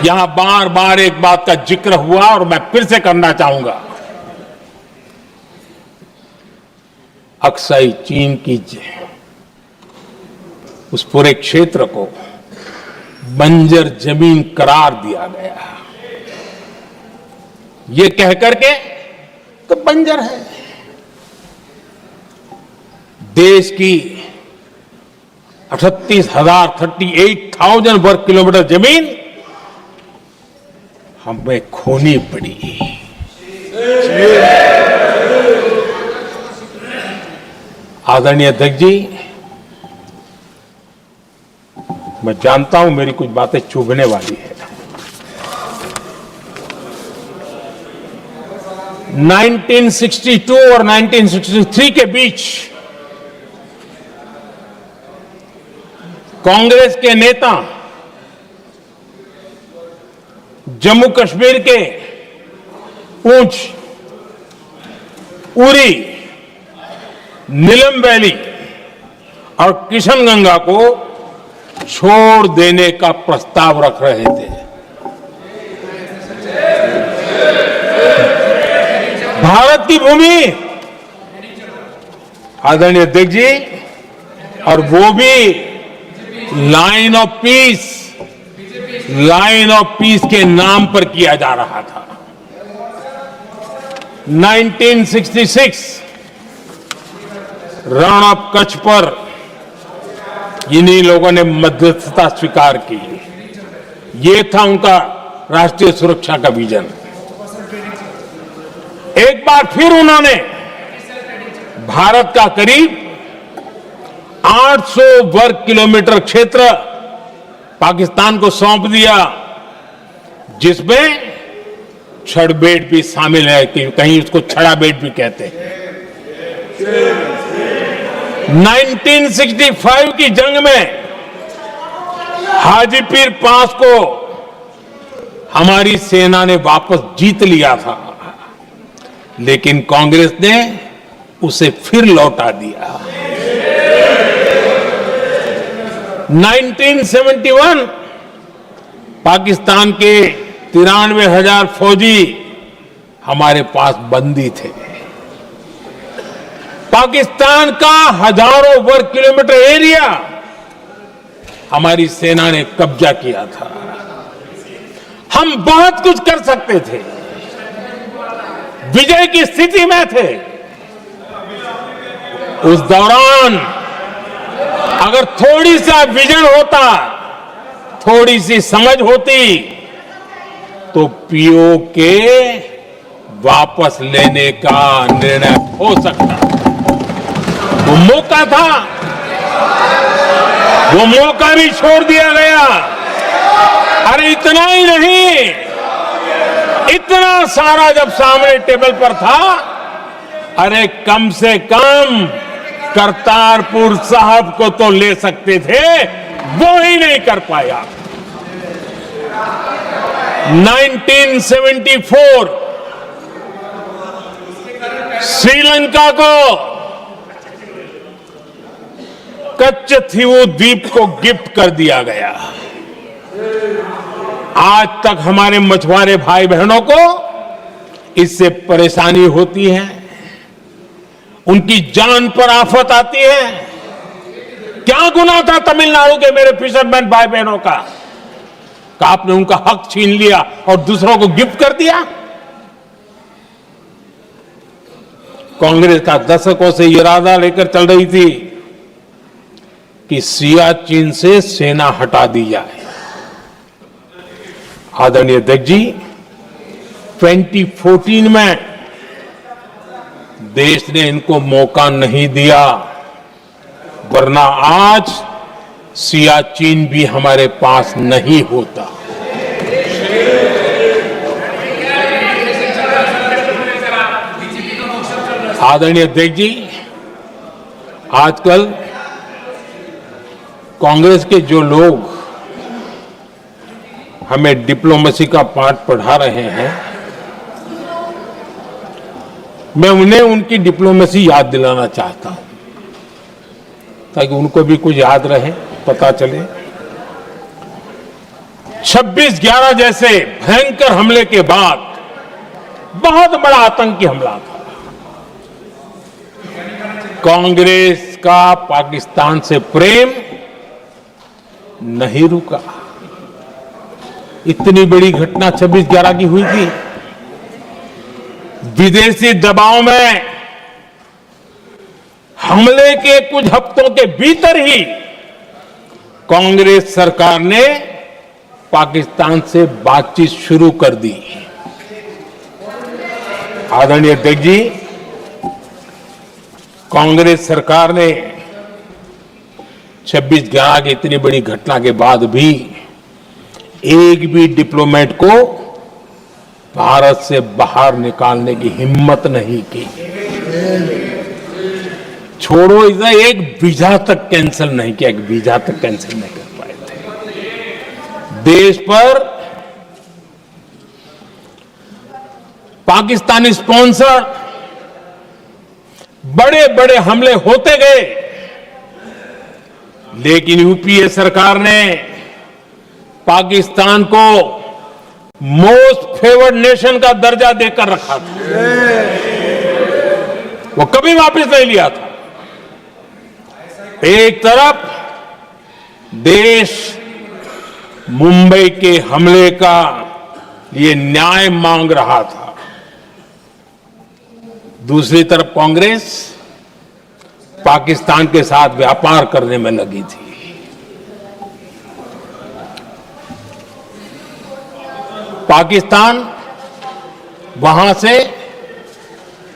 यहां बार बार एक बात का जिक्र हुआ और मैं फिर से करना चाहूंगा। अक्साई चीन की उस पूरे क्षेत्र को बंजर जमीन करार दिया गया, ये कहकर के तो बंजर है। देश की 38,000 वर्ग किलोमीटर जमीन हमें खोनी पड़ी। आदरणीय अध्यक्ष जी, मैं जानता हूं मेरी कुछ बातें चुभने वाली है, 1962 और 1963 के बीच कांग्रेस के नेता जम्मू कश्मीर के पूंछ, उरी, नीलम वैली और किशनगंगा को छोड़ देने का प्रस्ताव रख रहे थे। भारत की भूमि, आदरणीय अध्यक्ष जी, और वो भी लाइन ऑफ पीस के नाम पर किया जा रहा था। 1966 रण ऑफ कच्छ पर इन्हीं लोगों ने मध्यस्थता स्वीकार की। ये था उनका राष्ट्रीय सुरक्षा का विजन। एक बार फिर उन्होंने भारत का करीब 800 वर्ग किलोमीटर क्षेत्र पाकिस्तान को सौंप दिया, जिसमें छड़बेट भी शामिल है, कि कहीं उसको छड़ा बेट भी कहते हैं। 1965 की जंग में हाजीपीर पास को हमारी सेना ने वापस जीत लिया था, लेकिन कांग्रेस ने उसे फिर लौटा दिया। 1971 पाकिस्तान के 93,000 फौजी हमारे पास बंदी थे। पाकिस्तान का हजारों वर्ग किलोमीटर एरिया हमारी सेना ने कब्जा किया था। हम बहुत कुछ कर सकते थे, विजय की स्थिति में थे। उस दौरान अगर थोड़ी सा विजन होता, थोड़ी सी समझ होती, तो पीओके वापस लेने का निर्णय हो सकता। वो मौका था, वो मौका भी छोड़ दिया गया। अरे इतना ही नहीं, इतना सारा जब सामने टेबल पर था, अरे कम से कम करतारपुर साहब को तो ले सकते थे, वो ही नहीं कर पाया। 1974 श्रीलंका को कच्चथीवू द्वीप को गिफ्ट कर दिया गया। आज तक हमारे मछुआरे भाई बहनों को इससे परेशानी होती है, उनकी जान पर आफत आती है। क्या गुनाह था तमिलनाडु के मेरे फिशरमैन भाई बहनों का, कि आपने उनका हक छीन लिया और दूसरों को गिफ्ट कर दिया? कांग्रेस का दशकों से इरादा लेकर चल रही थी कि सियाचिन से सेना हटा दी जाए। आदरणीय अध्यक्ष जी, 2014 में देश ने इनको मौका नहीं दिया, वरना आज सियाचिन भी हमारे पास नहीं होता। आदरणीय अध्यक्ष जी, आजकल कांग्रेस के जो लोग हमें डिप्लोमेसी का पाठ पढ़ा रहे हैं, मैं उन्हें उनकी डिप्लोमेसी याद दिलाना चाहता हूं, ताकि उनको भी कुछ याद रहे, पता चले। 26/11 जैसे भयंकर हमले के बाद बहुत बड़ा आतंकी हमला था। कांग्रेस का पाकिस्तान से प्रेम नहीं रुका। इतनी बड़ी घटना 26/11 की हुई थी। विदेशी दबाव में हमले के कुछ हफ्तों के भीतर ही कांग्रेस सरकार ने पाकिस्तान से बातचीत शुरू कर दी। आदरणीय अध्यक्ष जी, कांग्रेस सरकार ने 26/11 की इतनी बड़ी घटना के बाद भी एक भी डिप्लोमेट को भारत से बाहर निकालने की हिम्मत नहीं की। छोड़ो इधर, एक वीजा तक कैंसिल नहीं किया, एक वीजा तक कैंसिल नहीं कर पाए थे। देश पर पाकिस्तानी स्पॉन्सर बड़े बड़े हमले होते गए, लेकिन यूपीए सरकार ने पाकिस्तान को मोस्ट फेवर्ड नेशन का दर्जा देकर रखा था। वो कभी वापस नहीं लिया था। एक तरफ देश मुंबई के हमले का ये न्याय मांग रहा था, दूसरी तरफ कांग्रेस पाकिस्तान के साथ व्यापार करने में लगी थी। पाकिस्तान वहां से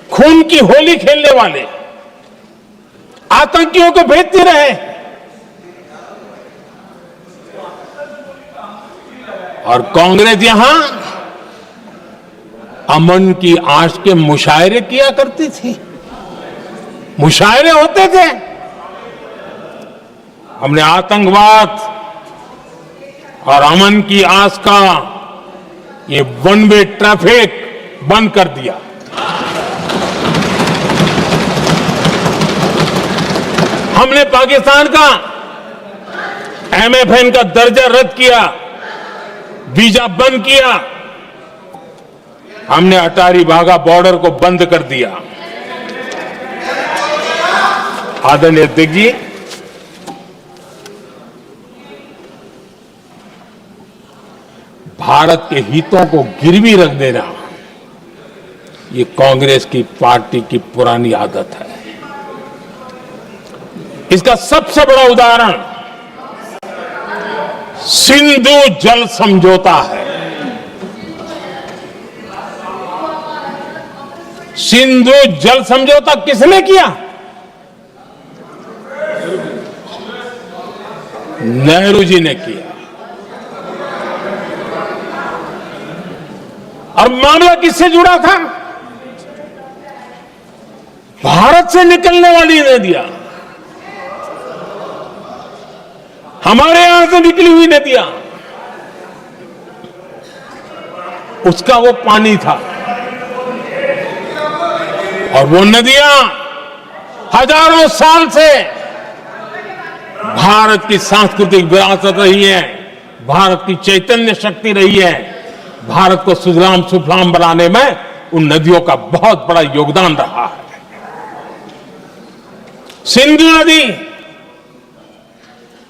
खून की होली खेलने वाले आतंकियों को भेजते रहे, और कांग्रेस यहां अमन की आश के मुशायरे किया करती थी। मुशायरे होते थे। हमने आतंकवाद और अमन की आस का ये वन वे ट्रैफिक बंद कर दिया। हमने पाकिस्तान का MFN का दर्जा रद्द किया, वीजा बंद किया। हमने अटारी वाघा बॉर्डर को बंद कर दिया। आदरणीय अध्यक्ष जी, भारत के हितों को गिरवी रख देना ये कांग्रेस की पार्टी की पुरानी आदत है। इसका सबसे बड़ा उदाहरण सिंधु जल समझौता है। सिंधु जल समझौता किसने किया? नेहरू जी ने किया। और मामला किससे जुड़ा था? भारत से निकलने वाली नदियां, हमारे यहां से निकली हुई नदियां, उसका वो पानी था। और वो नदियां हजारों साल से भारत की सांस्कृतिक विरासत रही है, भारत की चैतन्य शक्ति रही है। भारत को सुजलाम सुफलाम बनाने में उन नदियों का बहुत बड़ा योगदान रहा है। सिंधु नदी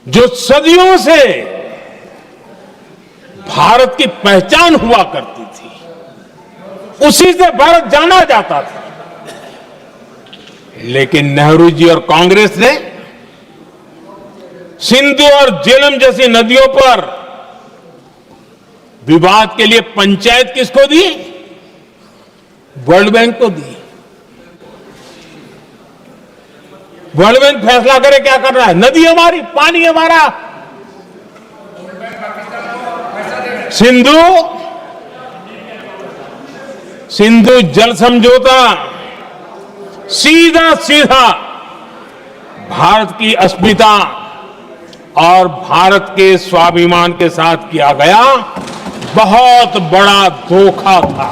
जो सदियों से भारत की पहचान हुआ करती थी, उसी से भारत जाना जाता था। लेकिन नेहरू जी और कांग्रेस ने सिंधु और झेलम जैसी नदियों पर विवाद के लिए पंचायत किसको दी? वर्ल्ड बैंक को दी। वर्ल्ड बैंक फैसला करे क्या कर रहा है। नदी हमारी, पानी हमारा। सिंधु जल समझौता सीधा सीधा भारत की अस्मिता और भारत के स्वाभिमान के साथ किया गया बहुत बड़ा धोखा था।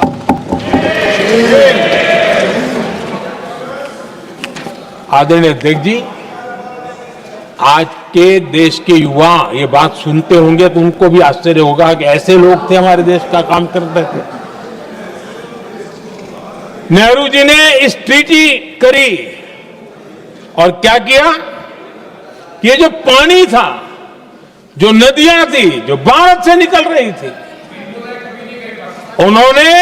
आदरणीय अध्यक्ष जी, आज के देश के युवा ये बात सुनते होंगे तो उनको भी आश्चर्य होगा कि ऐसे लोग थे हमारे देश का काम करते थे। नेहरू जी ने इस ट्रीटी करी और क्या किया? ये जो पानी था, जो नदियां थी, जो भारत से निकल रही थी, उन्होंने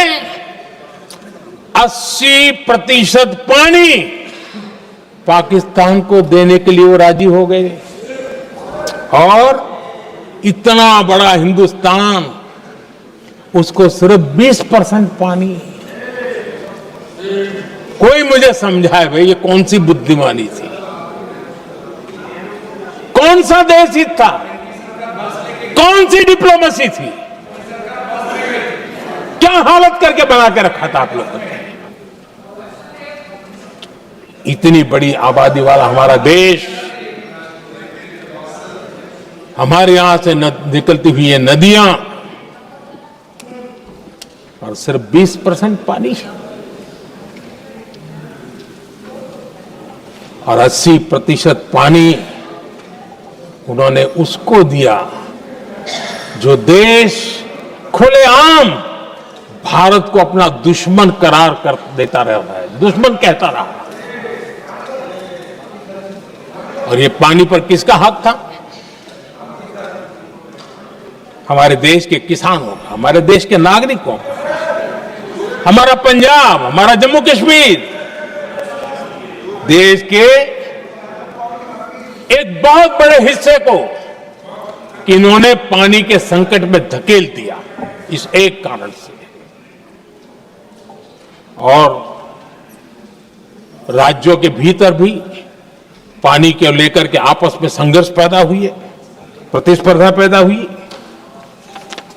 80% पानी पाकिस्तान को देने के लिए वो राजी हो गए। और इतना बड़ा हिंदुस्तान, उसको सिर्फ 20% पानी। कोई मुझे समझाए भाई ये कौन सी बुद्धिमानी थी, कौन सा देश हित था, कौन सी डिप्लोमेसी थी क्या हालत करके बना के रखा था आप लोगों ने। इतनी बड़ी आबादी वाला हमारा देश, हमारे यहां से निकलती हुई ये नदियां, और सिर्फ 20% पानी और 80% पानी उन्होंने उसको दिया जो देश खुलेआम भारत को अपना दुश्मन करार कर देता रहा है, दुश्मन कहता रहा। और ये पानी पर किसका हक था? हमारे देश के किसानों का, हमारे देश के नागरिकों का, हमारा पंजाब, हमारा जम्मू कश्मीर, देश के एक बहुत बड़े हिस्से को इन्होंने पानी के संकट में धकेल दिया, इस एक कारण से। और राज्यों के भीतर भी पानी के लेकर के आपस में संघर्ष पैदा हुई है, प्रतिस्पर्धा पैदा हुई,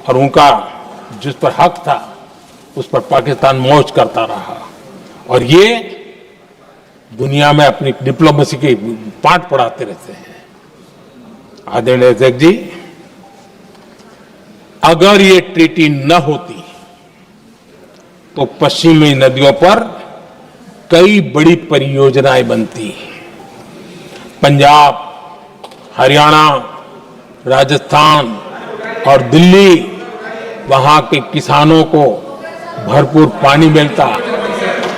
और उनका जिस पर हक था उस पर पाकिस्तान मौज करता रहा। और ये दुनिया में अपनी डिप्लोमेसी के पाठ पढ़ाते रहते हैं। आदरणीय अध्यक्ष जी, अगर ये ट्रीटी न होती तो पश्चिमी नदियों पर कई बड़ी परियोजनाएं बनती। पंजाब, हरियाणा, राजस्थान और दिल्ली, वहां के किसानों को भरपूर पानी मिलता,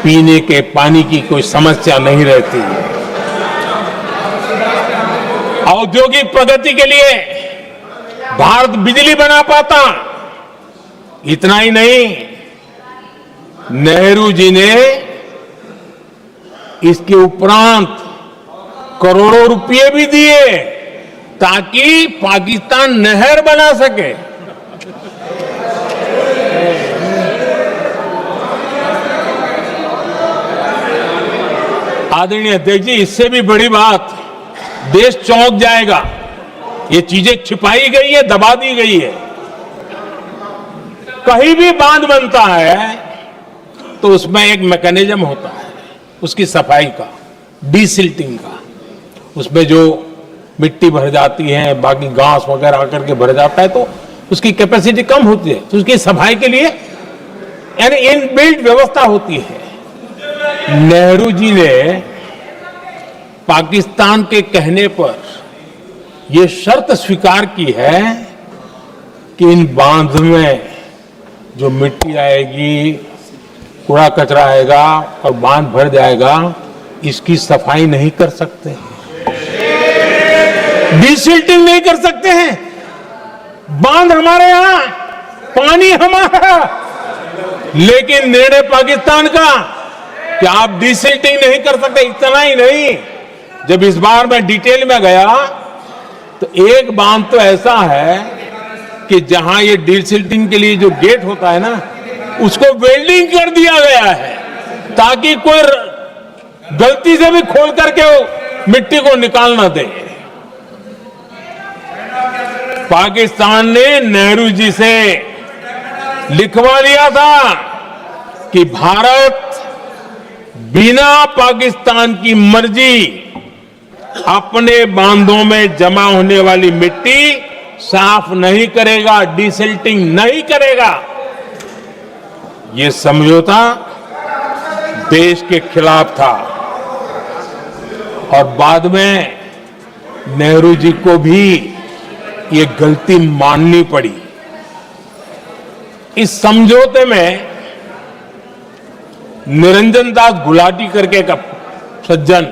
पीने के पानी की कोई समस्या नहीं रहती। औद्योगिक प्रगति के लिए भारत बिजली बना पाता। इतना ही नहीं, नेहरू जी ने इसके उपरांत करोड़ों रुपए भी दिए ताकि पाकिस्तान नहर बना सके। आदरणीय अध्यक्ष जी, इससे भी बड़ी बात, देश चौंक जाएगा। ये चीजें छिपाई गई है, दबा दी गई है। कहीं भी बांध बनता है तो उसमें एक मैकेनिज्म होता है उसकी सफाई का, डीसिल्टिंग का। उसमें जो मिट्टी भर जाती है, बाकी घास वगैरह आकर के भर जाता है, तो उसकी कैपेसिटी कम होती है, तो उसकी सफाई के लिए यानी इनबिल्ट व्यवस्था होती है। नेहरू जी ने पाकिस्तान के कहने पर यह शर्त स्वीकार की है कि इन बांध में जो मिट्टी आएगी, कूड़ा कचरा आएगा और बांध भर जाएगा, इसकी सफाई नहीं कर सकते, डीसिल्टिंग नहीं कर सकते हैं। बांध हमारे यहां, पानी हमारा, लेकिन निर्णय पाकिस्तान का कि आप डीसिल्टिंग नहीं कर सकते। इतना ही नहीं, जब इस बार मैं डिटेल में गया तो एक बांध तो ऐसा है कि जहां ये डीसिल्टिंग के लिए जो गेट होता है ना, उसको वेल्डिंग कर दिया गया है ताकि कोई गलती से भी खोल करके वो मिट्टी को निकाल ना दे। पाकिस्तान ने नेहरू जी से लिखवा लिया था कि भारत बिना पाकिस्तान की मर्जी अपने बांधों में जमा होने वाली मिट्टी साफ नहीं करेगा, डीसिल्टिंग नहीं करेगा। ये समझौता देश के खिलाफ था और बाद में नेहरू जी को भी ये गलती माननी पड़ी। इस समझौते में निरंजन दास गुलाटी करके का सज्जन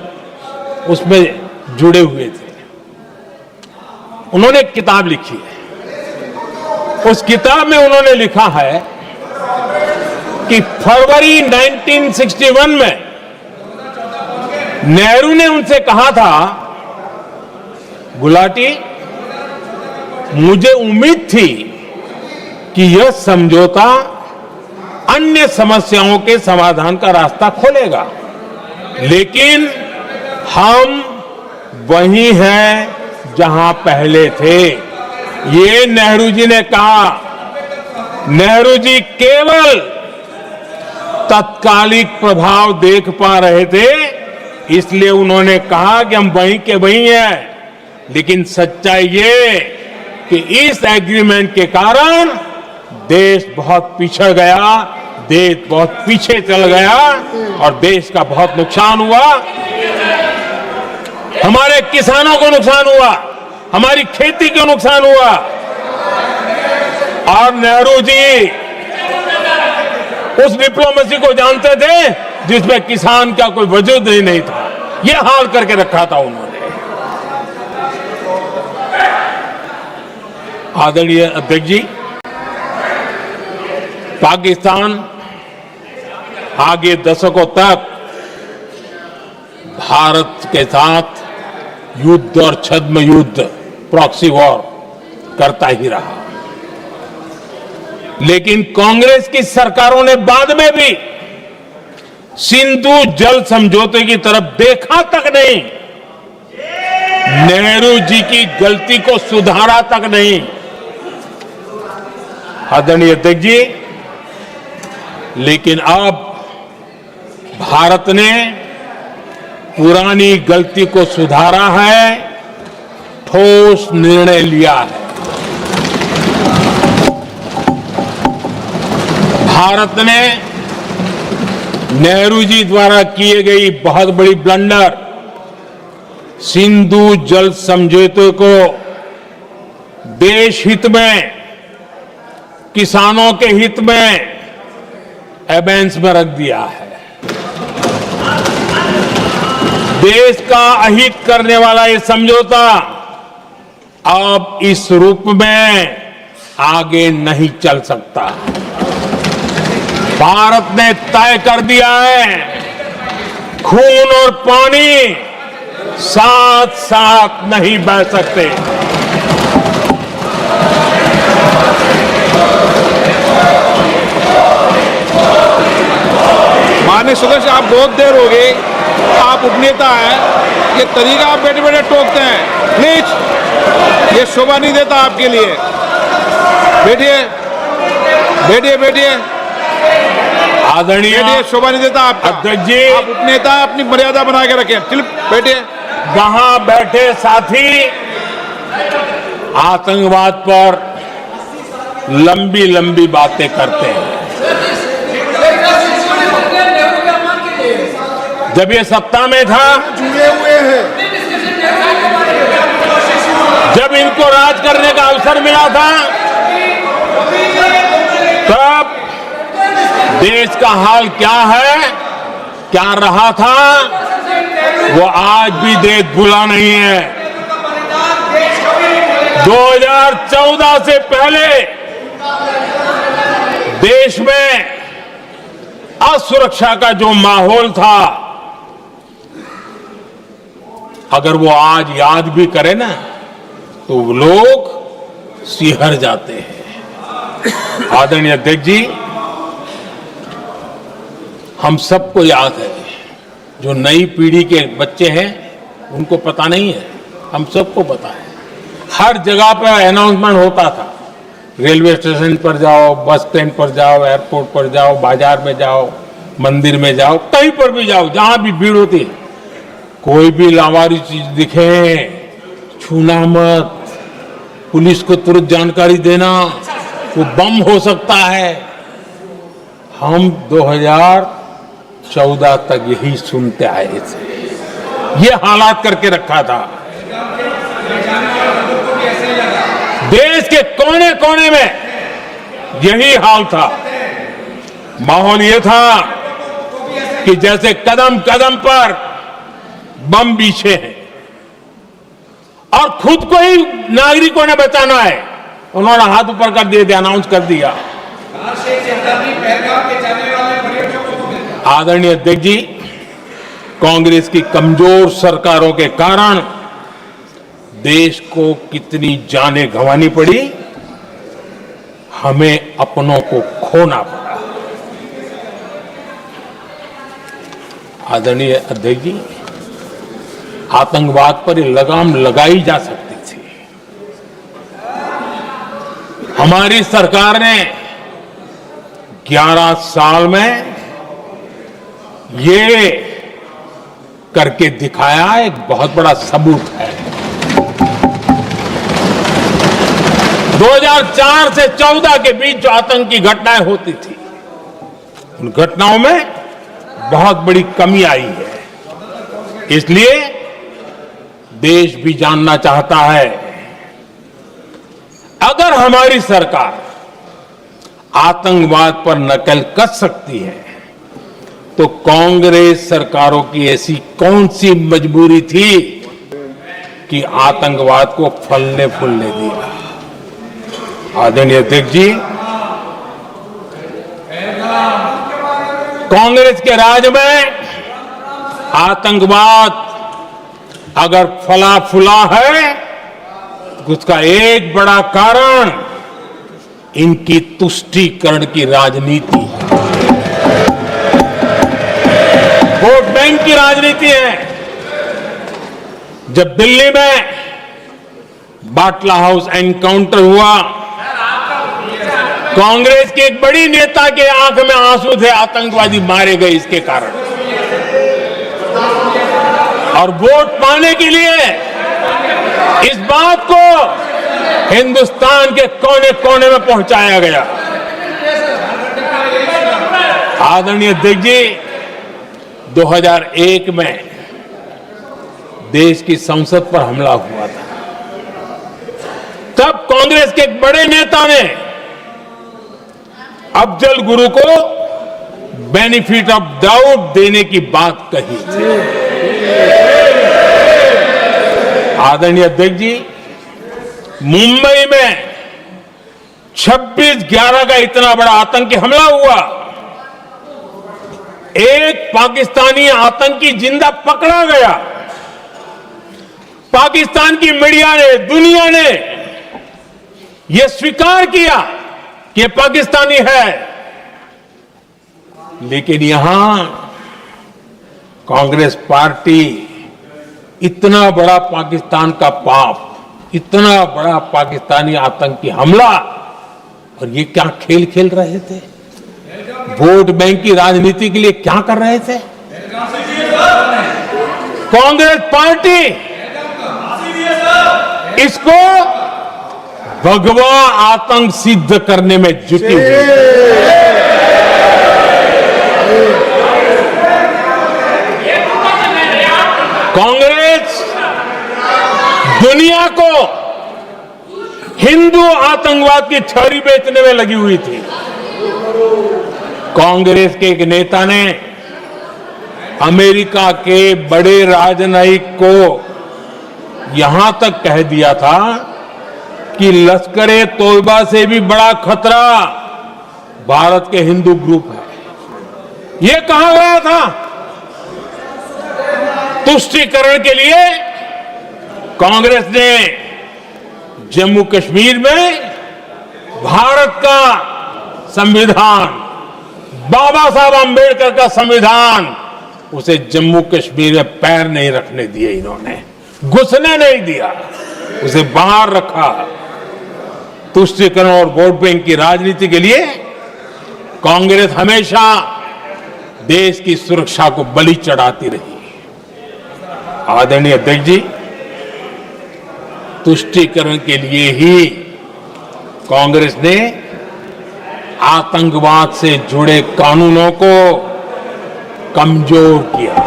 उसमें जुड़े हुए थे। उन्होंने एक किताब लिखी है। उस किताब में उन्होंने लिखा है कि फरवरी 1961 में नेहरू ने उनसे कहा था, गुलाटी, मुझे उम्मीद थी कि यह समझौता अन्य समस्याओं के समाधान का रास्ता खोलेगा, लेकिन हम वहीं हैं जहां पहले थे। ये नेहरू जी ने कहा नेहरू जी केवल तत्कालिक प्रभाव देख पा रहे थे, इसलिए उन्होंने कहा कि हम वहीं के वहीं हैं। लेकिन सच्चाई ये कि इस एग्रीमेंट के कारण देश बहुत पिछड़ गया, देश बहुत पीछे चल गया और देश का बहुत नुकसान हुआ। हमारे किसानों को नुकसान हुआ, हमारी खेती को नुकसान हुआ। और नेहरू जी उस डिप्लोमेसी को जानते थे जिसमें किसान का कोई वजूद ही नहीं था। यह हाल करके रखा था उन्होंने। आदरणीय अध्यक्ष जी, पाकिस्तान आगे दशकों तक भारत के साथ युद्ध और छद्म युद्ध, प्रॉक्सी वॉर करता ही रहा। लेकिन कांग्रेस की सरकारों ने बाद में भी सिंधु जल समझौते की तरफ देखा तक नहीं, नेहरू जी की गलती को सुधारा तक नहीं। आदरणीय अध्यक्ष जी, लेकिन अब भारत ने पुरानी गलती को सुधारा है, ठोस निर्णय लिया है। भारत ने नेहरू जी द्वारा किए गई बहुत बड़ी ब्लंडर, सिंधु जल समझौते को देश हित में, किसानों के हित में एबेंस में रख दिया है। देश का अहित करने वाला ये समझौता अब इस रूप में आगे नहीं चल सकता। भारत ने तय कर दिया है, खून और पानी साथ साथ नहीं बह सकते। माननीय सदस्य, आप बहुत देर हो गई, आप उपनेता हैं, ये तरीका आप बैठे बैठे टोकते हैं, प्लीज, ये शोभा नहीं देता आपके लिए। बैठिए बैठिए बैठिए, आदरणीय शोभा नहीं देता आपका। अध्यक्ष जी, आप उपनेता, अपनी मर्यादा बना के रखें। चल बैठिए। वहां बैठे साथी आतंकवाद पर लंबी लंबी बातें करते हैं। जब ये सत्ता में था, जुड़े हुए हैं, जब इनको राज करने का अवसर मिला था, तब देश का हाल क्या है, क्या रहा था, वो आज भी देश भूला नहीं है। 2014 से पहले देश में असुरक्षा का जो माहौल था, अगर वो आज याद भी करे ना, तो लोग सिहर जाते हैं। आदरणीय अध्यक्ष जी, हम सबको याद है, जो नई पीढ़ी के बच्चे हैं उनको पता नहीं है, हम सबको पता है। हर जगह पर अनाउंसमेंट होता था, रेलवे स्टेशन पर जाओ, बस स्टैंड पर जाओ, एयरपोर्ट पर जाओ, बाजार में जाओ, मंदिर में जाओ, कहीं पर भी जाओ, जहां भी भीड़ होती है, कोई भी लावारिस चीज दिखे छूना मत, पुलिस को तुरंत जानकारी देना, वो बम हो सकता है। हम 2014 तक यही सुनते आए थे, ये हालात करके रखा था। देश के कोने कोने में यही हाल था। माहौल ये था कि जैसे कदम कदम पर बम बिछे हैं और खुद को ही नागरिकों ने बचाना है, उन्होंने हाथ ऊपर कर दिए थे, अनाउंस कर दिया। आदरणीय अध्यक्ष जी, कांग्रेस की कमजोर सरकारों के कारण देश को कितनी जानें गंवानी पड़ी, हमें अपनों को खोना पड़ा। आदरणीय अध्यक्ष जी, आतंकवाद पर लगाम लगाई जा सकती थी। हमारी सरकार ने 11 साल में ये करके दिखाया एक बहुत बड़ा सबूत है। 2004 से 14 के बीच जो आतंकी घटनाएं होती थी, उन घटनाओं में बहुत बड़ी कमी आई है। इसलिए देश भी जानना चाहता है, अगर हमारी सरकार आतंकवाद पर नकेल कस सकती है तो कांग्रेस सरकारों की ऐसी कौन सी मजबूरी थी कि आतंकवाद को फलने फूलने दिया। आदरणीय अध्यक्ष जी, कांग्रेस के राज में आतंकवाद अगर फला फूला है तो उसका एक बड़ा कारण इनकी तुष्टीकरण की राजनीति है, वोट बैंक की राजनीति है। जब दिल्ली में बाटला हाउस एनकाउंटर हुआ, कांग्रेस के एक बड़ी नेता के आंख में आंसू थे, आतंकवादी मारे गए इसके कारण। और वोट पाने के लिए इस बात को हिंदुस्तान के कोने कोने में पहुंचाया गया। आदरणीय अध्यक्ष जी, 2001 में देश की संसद पर हमला हुआ था। तब कांग्रेस के एक बड़े नेता ने अफजल गुरु को बेनिफिट ऑफ डाउट देने की बात कही थी। आदरणीय अध्यक्ष जी, मुंबई में 26/11 का इतना बड़ा आतंकी हमला हुआ, एक पाकिस्तानी आतंकी जिंदा पकड़ा गया। पाकिस्तान की मीडिया ने, दुनिया ने यह स्वीकार किया कि यह पाकिस्तानी है, लेकिन यहां कांग्रेस पार्टी इतना बड़ा पाकिस्तान का पाप, इतना बड़ा पाकिस्तानी आतंकी हमला, और ये क्या खेल खेल रहे थे? वोट बैंक की राजनीति के लिए क्या कर रहे थे? कांग्रेस पार्टी इसको भगवा आतंक सिद्ध करने में जुटी हुई है। कांग्रेस दुनिया को हिंदू आतंकवाद की छड़ी बेचने में लगी हुई थी। कांग्रेस के एक नेता ने अमेरिका के बड़े राजनयिक को यहां तक कह दिया था कि लश्कर-ए तोयबा से भी बड़ा खतरा भारत के हिंदू ग्रुप है। यह कहा गया था। तुष्टीकरण के लिए कांग्रेस ने जम्मू कश्मीर में भारत का संविधान, बाबा साहब अंबेडकर का संविधान, उसे जम्मू कश्मीर में पैर नहीं रखने दिए, इन्होंने घुसने नहीं दिया, उसे बाहर रखा। तुष्टीकरण और वोट बैंक की राजनीति के लिए कांग्रेस हमेशा देश की सुरक्षा को बलि चढ़ाती रही। आदरणीय अध्यक्ष जी, तुष्टीकरण के लिए ही कांग्रेस ने आतंकवाद से जुड़े कानूनों को कमजोर किया।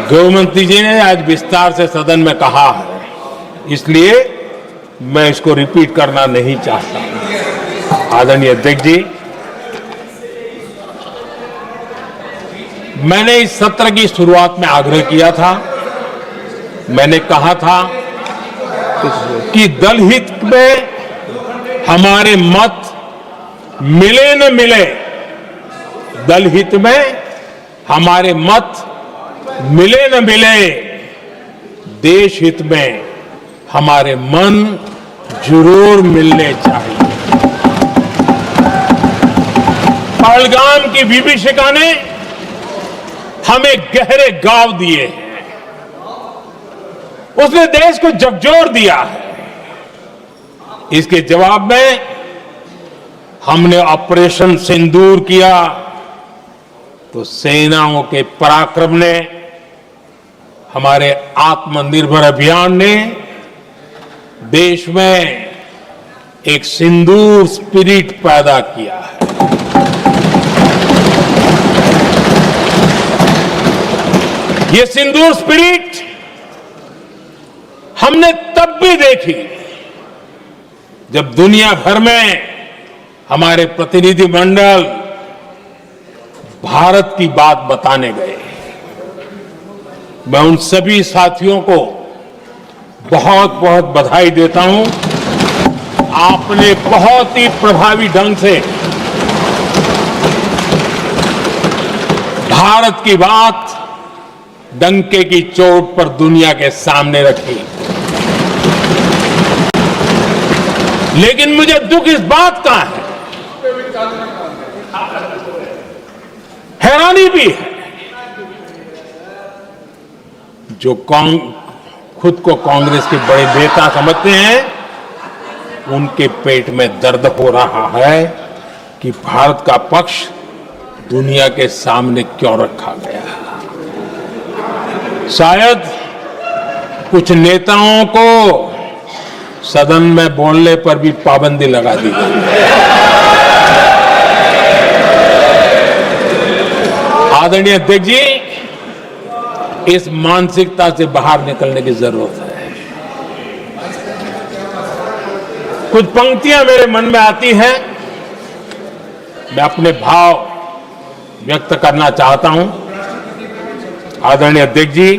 गृहमंत्री जी ने आज विस्तार से सदन में कहा है, इसलिए मैं इसको रिपीट करना नहीं चाहता। आदरणीय अध्यक्ष जी, मैंने इस सत्र की शुरुआत में आग्रह किया था, मैंने कहा था कि दल हित में हमारे मत मिले न मिले, दल हित में हमारे मत मिले न मिले, देश हित में हमारे मन जरूर मिलने चाहिए। पहलगाम की विभीषिका ने हमें गहरे घाव दिए हैं, उसने देश को झकझोर दिया है। इसके जवाब में हमने ऑपरेशन सिंदूर किया तो सेनाओं के पराक्रम ने, हमारे आत्मनिर्भर अभियान ने देश में एक सिंदूर स्पिरिट पैदा किया है। ये सिंदूर स्पिरिट हमने तब भी देखी जब दुनिया भर में हमारे प्रतिनिधि मंडल भारत की बात बताने गए। मैं उन सभी साथियों को बहुत बहुत बधाई देता हूं। आपने बहुत ही प्रभावी ढंग से भारत की बात डंके की चोट पर दुनिया के सामने रखी। लेकिन मुझे दुख इस बात का है, हैरानी भी है, जो खुद को कांग्रेस के बड़े नेता समझते हैं, उनके पेट में दर्द हो रहा है कि भारत का पक्ष दुनिया के सामने क्यों रखा गया। शायद कुछ नेताओं को सदन में बोलने पर भी पाबंदी लगा दी गई। आदरणीय अध्यक्ष जी, इस मानसिकता से बाहर निकलने की जरूरत है। कुछ पंक्तियां मेरे मन में आती हैं, मैं अपने भाव व्यक्त करना चाहता हूं। आदरणीय अध्यक्ष जी,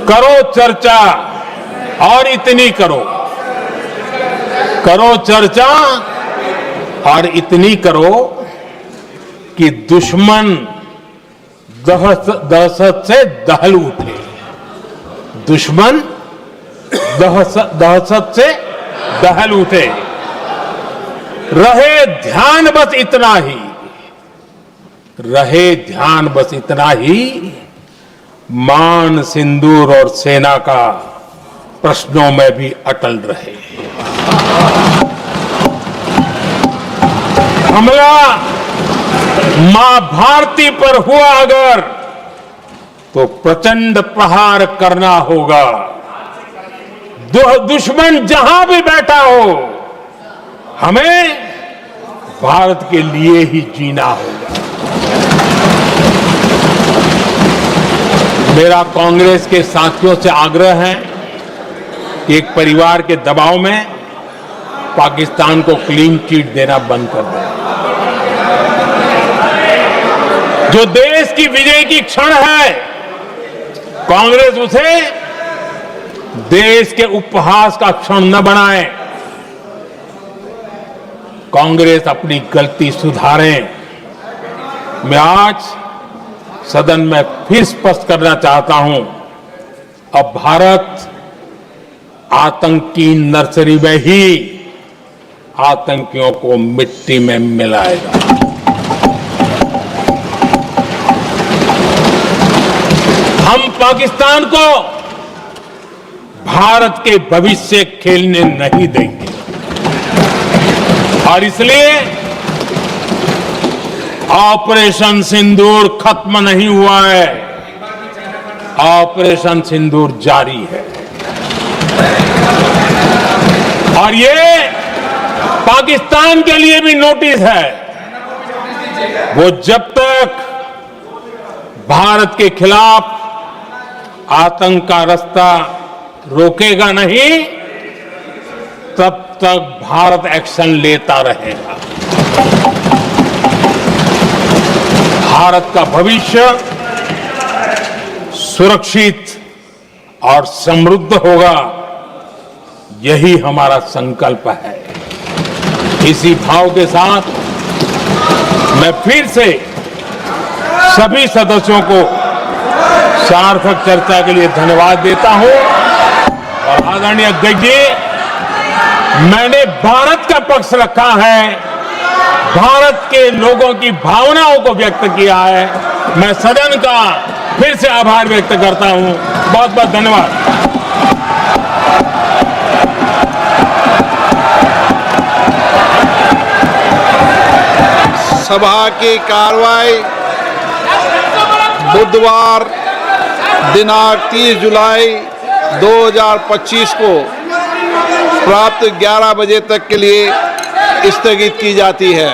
करो चर्चा और इतनी करो, करो चर्चा और इतनी करो कि दुश्मन दहशत से दहल उठे। दुश्मन दहशत से दहल उठे। रहे ध्यान बस इतना ही, रहे ध्यान बस इतना ही, मान सिंदूर और सेना का प्रश्नों में भी अटल रहे। हमला मां भारती पर हुआ अगर, तो प्रचंड प्रहार करना होगा। दुश्मन जहां भी बैठा हो, हमें भारत के लिए ही जीना होगा। मेरा कांग्रेस के साथियों से आग्रह है कि एक परिवार के दबाव में पाकिस्तान को क्लीन चिट देना बंद कर दें। जो देश की विजय की क्षण है, कांग्रेस उसे देश के उपहास का क्षण न बनाए। कांग्रेस अपनी गलती सुधारें। मैं आज सदन में फिर स्पष्ट करना चाहता हूं, अब भारत आतंकी नर्सरी में ही आतंकियों को मिट्टी में मिलाएगा। हम पाकिस्तान को भारत के भविष्य खेलने नहीं देंगे और इसलिए ऑपरेशन सिंदूर खत्म नहीं हुआ है, ऑपरेशन सिंदूर जारी है। और ये पाकिस्तान के लिए भी नोटिस है। वो जब तक भारत के खिलाफ आतंक का रास्ता रोकेगा नहीं, तब तक भारत एक्शन लेता रहेगा। भारत का भविष्य सुरक्षित और समृद्ध होगा, यही हमारा संकल्प है। इसी भाव के साथ मैं फिर से सभी सदस्यों को सार्थक चर्चा के लिए धन्यवाद देता हूं। और आदरणीय अध्यक्ष जी, मैंने भारत का पक्ष रखा है, भारत के लोगों की भावनाओं को व्यक्त किया है। मैं सदन का फिर से आभार व्यक्त करता हूं। बहुत बहुत धन्यवाद। सभा की कार्रवाई बुधवार दिनांक 30 जुलाई 2025 को प्राप्त 11 बजे तक के लिए स्थगित की जाती है।